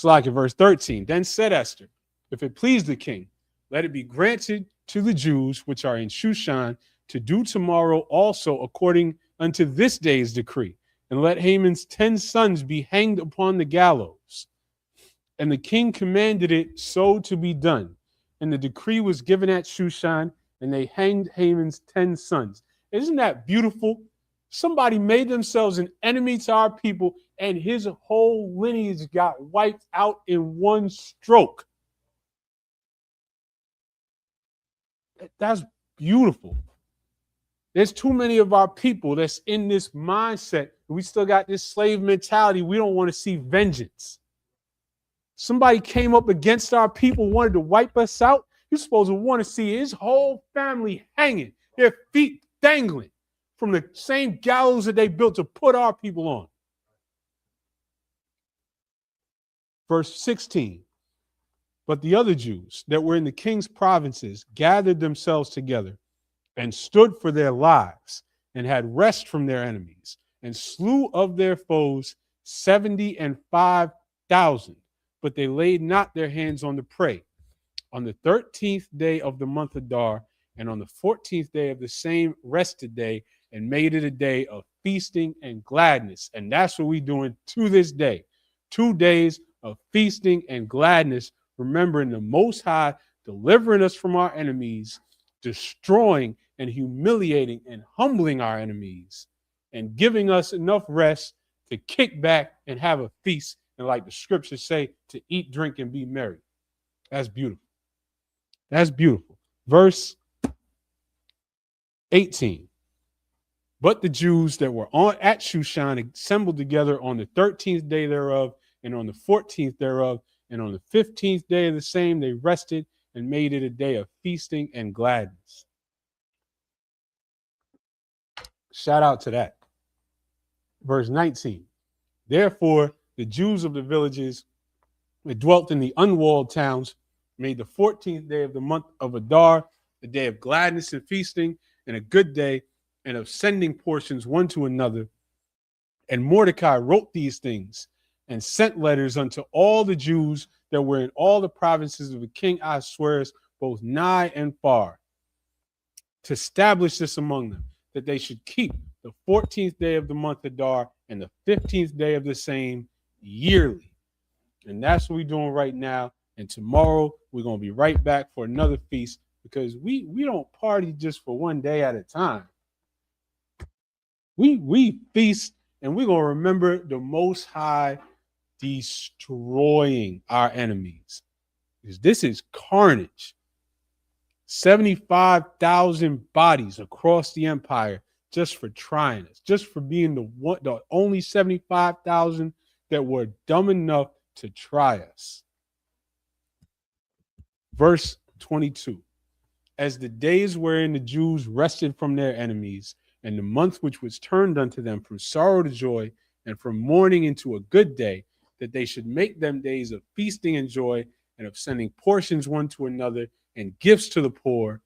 Speaker 9: Verse 13. Then said Esther, if it please the king, let it be granted to the Jews which are in Shushan to do tomorrow also according unto this day's decree, and let Haman's 10 sons be hanged upon the gallows. And the king commanded it so to be done. And the decree was given at Shushan, and they hanged Haman's 10 sons. Isn't that beautiful? Somebody made themselves an enemy to our people, and his whole lineage got wiped out in one stroke. That's beautiful. There's too many of our people that's in this mindset. We still got this slave mentality. We don't want to see vengeance. Somebody came up against our people, wanted to wipe us out. You're supposed to want to see his whole family hanging, their feet dangling from the same gallows that they built to put our people on. Verse 16. But the other Jews that were in the king's provinces gathered themselves together and stood for their lives and had rest from their enemies and slew of their foes 75,000. But they laid not their hands on the prey. On the 13th day of the month Adar, and on the 14th day of the same rested day, and made it a day of feasting and gladness. And that's what we're doing to this day. 2 days of feasting and gladness, remembering the Most High, delivering us from our enemies, destroying and humiliating and humbling our enemies, and giving us enough rest to kick back and have a feast. And like the scriptures say, to eat, drink, and be merry. That's beautiful. That's beautiful. Verse 18. But the Jews that were at Shushan assembled together on the 13th day thereof, and on the 14th thereof, and on the 15th day of the same, they rested and made it a day of feasting and gladness. Shout out to that. Verse 19. Therefore, the Jews of the villages that dwelt in the unwalled towns made the 14th day of the month of Adar a day of gladness and feasting, and a good day, and of sending portions one to another. And Mordecai wrote these things and sent letters unto all the Jews that were in all the provinces of the king Ahasuerus, both nigh and far, to establish this among them, that they should keep the 14th day of the month Adar and the 15th day of the same yearly. And that's what we're doing right now. And tomorrow we're going to be right back for another feast, because we don't party just for one day at a time. We feast, and we're going to remember the Most High destroying our enemies. Because this is carnage. 75,000 bodies across the empire just for trying us, just for being the only 75,000 that were dumb enough to try us. Verse 22. As the days wherein the Jews rested from their enemies, and the month which was turned unto them from sorrow to joy, and from mourning into a good day, that they should make them days of feasting and joy, and of sending portions one to another, and gifts to the poor.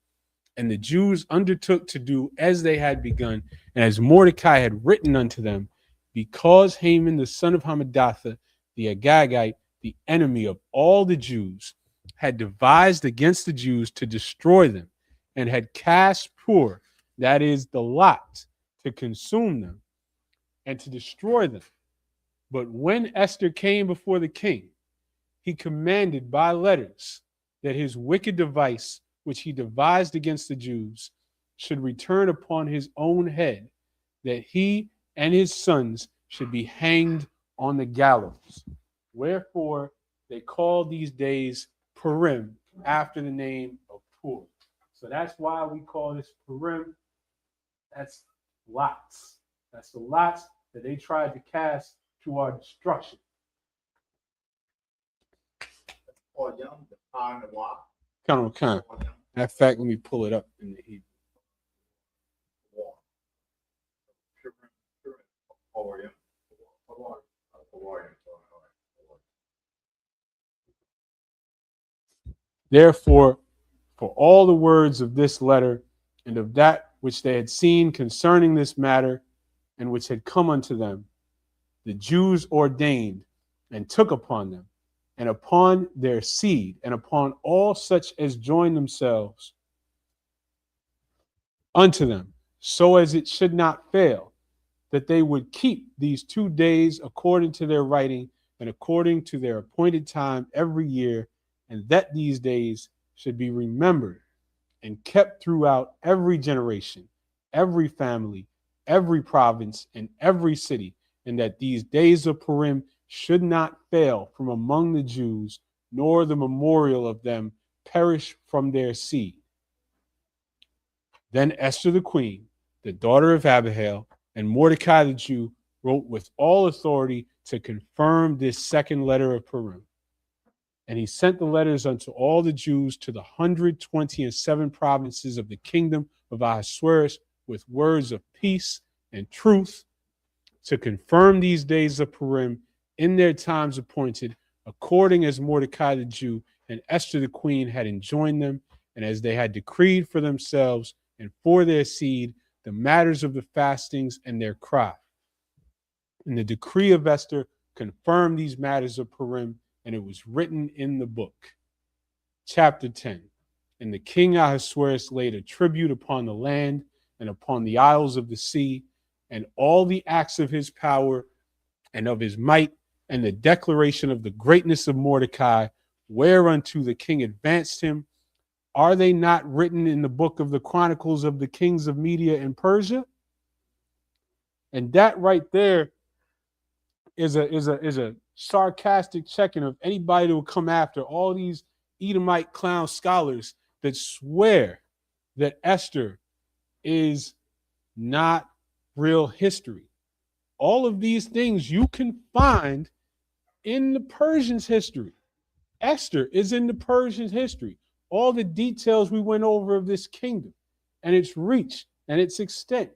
Speaker 9: And the Jews undertook to do as they had begun, and as Mordecai had written unto them, because Haman the son of Hammedatha, the Agagite, the enemy of all the Jews, had devised against the Jews to destroy them, and had cast pur, that is the lot, to consume them and to destroy them. But when Esther came before the king, he commanded by letters that his wicked device, which he devised against the Jews, should return upon his own head, that he and his sons should be hanged on the gallows. Wherefore they call these days Purim, after the name of Pur. So that's why we call this Purim. That's lots. That's the lots that they tried to cast to our destruction. Kind of. Matter of fact, let me pull it up in the Hebrew. Therefore, for all the words of this letter and of that which they had seen concerning this matter and which had come unto them, the Jews ordained and took upon them and upon their seed and upon all such as join themselves unto them, so as it should not fail, that they would keep these 2 days according to their writing and according to their appointed time every year, and that these days should be remembered and kept throughout every generation, every family, every province, and every city, and that these days of Purim should not fail from among the Jews, nor the memorial of them perish from their seed. Then Esther the queen, the daughter of Abihail, and Mordecai the Jew wrote with all authority to confirm this second letter of Purim. And he sent the letters unto all the Jews to the 127 provinces of the kingdom of Ahasuerus with words of peace and truth to confirm these days of Purim in their times appointed, according as Mordecai the Jew and Esther the queen had enjoined them, and as they had decreed for themselves and for their seed the matters of the fastings and their cry. And the decree of Esther confirmed these matters of Purim, and it was written in the book. Chapter 10. And the king Ahasuerus laid a tribute upon the land and upon the isles of the sea, and all the acts of his power and of his might, and the declaration of the greatness of Mordecai, whereunto the king advanced him. Are they not written in the book of the Chronicles of the kings of Media and Persia? And that right there is a sarcastic checking of anybody that will come after all these Edomite clown scholars that swear that Esther is not real history. All of these things you can find in the Persians' history. Esther is in the Persians' history. All the details we went over of this kingdom and its reach and its extent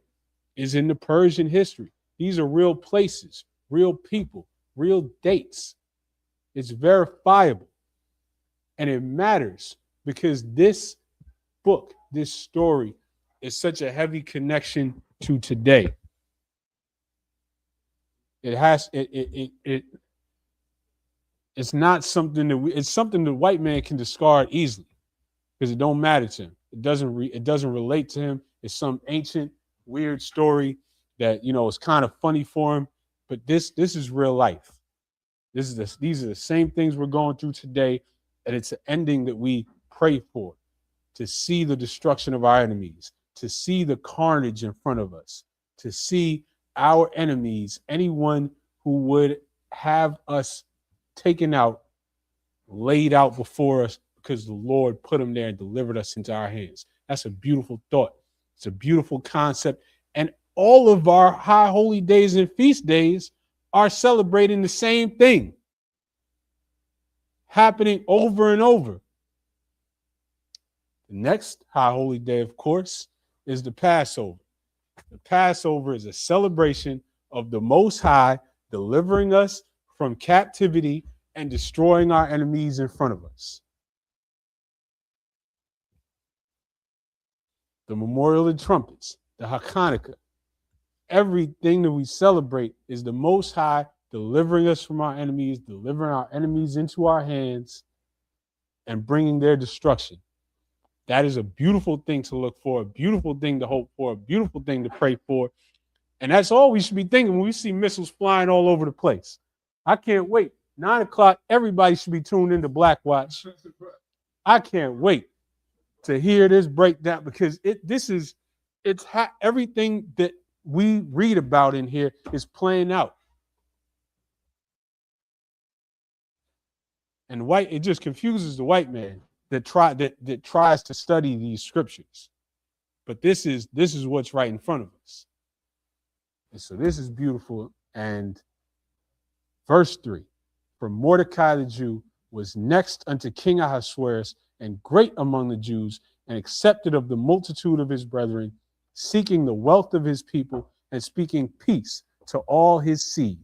Speaker 9: is in the Persian history. These are real places, real people, real dates. It's verifiable. And it matters because this book, this story, is such a heavy connection to today. It's not something that it's something the white man can discard easily because it don't matter to him. It doesn't relate to him. It's some ancient weird story that is kind of funny for him. But this is real life. These are the same things we're going through today, and it's an ending that we pray for, to see the destruction of our enemies, to see the carnage in front of us, to see our enemies, anyone who would have us taken out, laid out before us because the Lord put them there and delivered us into our hands. That's a beautiful thought. It's a beautiful concept. And all of our high holy days and feast days are celebrating the same thing, happening over and over. The next high holy day, of course, is the Passover. The Passover is a celebration of the Most High delivering us from captivity and destroying our enemies in front of us. The memorial of the trumpets, the Hanukkah, everything that we celebrate is the Most High delivering us from our enemies, delivering our enemies into our hands, and bringing their destruction. That is a beautiful thing to look for, a beautiful thing to hope for, a beautiful thing to pray for. And that's all we should be thinking when we see missiles flying all over the place. I can't wait. 9 o'clock, everybody should be tuned into Black Watch. I can't wait to hear this breakdown because everything that we read about in here is playing out. And it just confuses the white man that tries to study these scriptures. But this is what's right in front of us. And so this is beautiful. And verse 3, for Mordecai the Jew was next unto King Ahasuerus, and great among the Jews, and accepted of the multitude of his brethren, seeking the wealth of his people, and speaking peace to all his seed.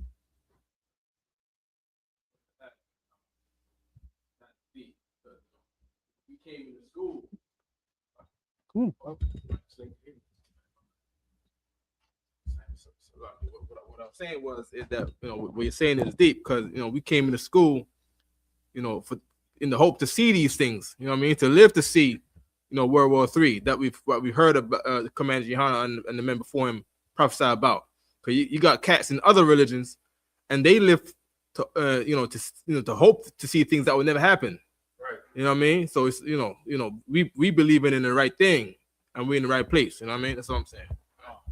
Speaker 10: What I'm saying is that what you're saying is deep because we came into school, for in the hope to see these things. You know what I mean? To live to see, World War III that we heard about Commander Johanna and the men before him prophesy about. Because you got cats in other religions, and they live to to hope to see things that will never happen. Right. You know what I mean? So it's we believe in the right thing, and we're in the right place. You know what I mean? That's what I'm saying.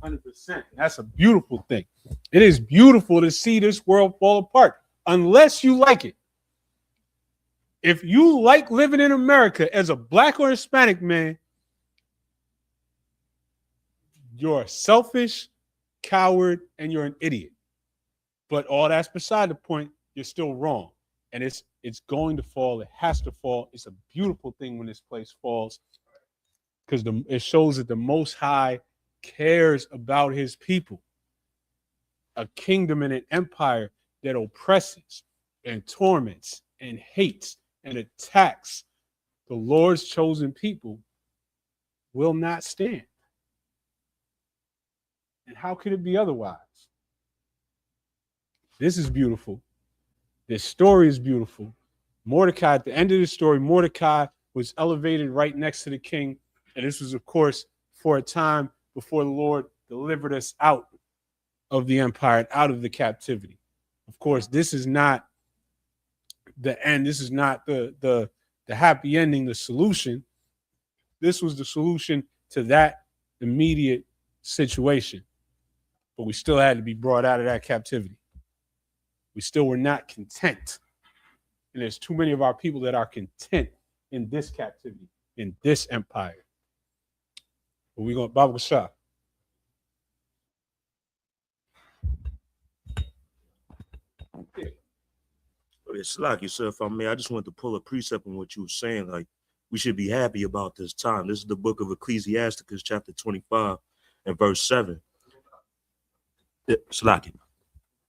Speaker 9: 100%. That's a beautiful thing. It is beautiful to see this world fall apart, unless you like it. If you like living in America as a black or Hispanic man, you're a selfish coward and you're an idiot. But all that's beside the point. You're still wrong, and it's going to fall. It has to fall. It's a beautiful thing when this place falls, because it shows that the Most High cares about his people. A kingdom and an empire that oppresses and torments and hates and attacks the Lord's chosen people will not stand. And how could it be otherwise? This is beautiful. This story is beautiful. Mordecai, at the end of the story, Mordecai was elevated right next to the king. And this was, of course, for a time before the Lord delivered us out of the empire, out of the captivity. Of course, this is not the end. This is not the happy ending, the solution. This was the solution to that immediate situation. But we still had to be brought out of that captivity. We still were not content. And there's too many of our people that are content in this captivity, in this empire. But we're going to Baba Shah.
Speaker 11: It's like you said, if I may, I just wanted to pull a precept on what you were saying. Like, we should be happy about this time. This is the book of Ecclesiasticus, chapter 25 and verse 7. It's like,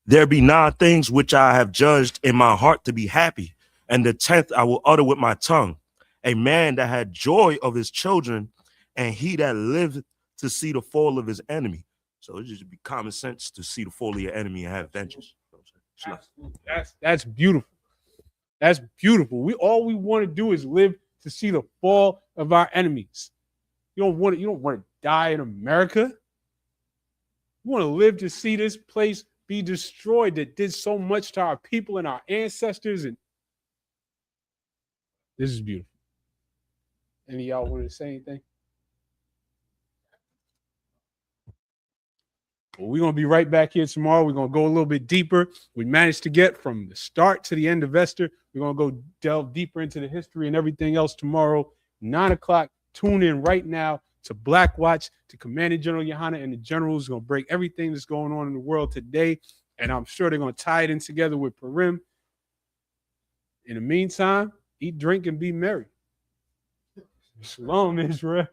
Speaker 11: there be 9 things which I have judged in my heart to be happy, and the 10th I will utter with my tongue. A man that had joy of his children, and he that lived to see the fall of his enemy. So it just be common sense to see the fall of your enemy and have vengeance.
Speaker 9: That's beautiful. That's beautiful. All we want to do is live to see the fall of our enemies. You don't want to die in America. You want to live to see this place be destroyed that did so much to our people and our ancestors. And this is beautiful. Any of y'all want to say anything? Well, we're going to be right back here tomorrow. We're going to go a little bit deeper. We managed to get from the start to the end of Esther. We're going to go delve deeper into the history and everything else tomorrow. 9 o'clock. Tune in right now to Black Watch, to Commander General Johanna and the generals. Going to break everything that's going on in the world today. And I'm sure they're going to tie it in together with Purim. In the meantime, eat, drink, and be merry. Shalom, Israel.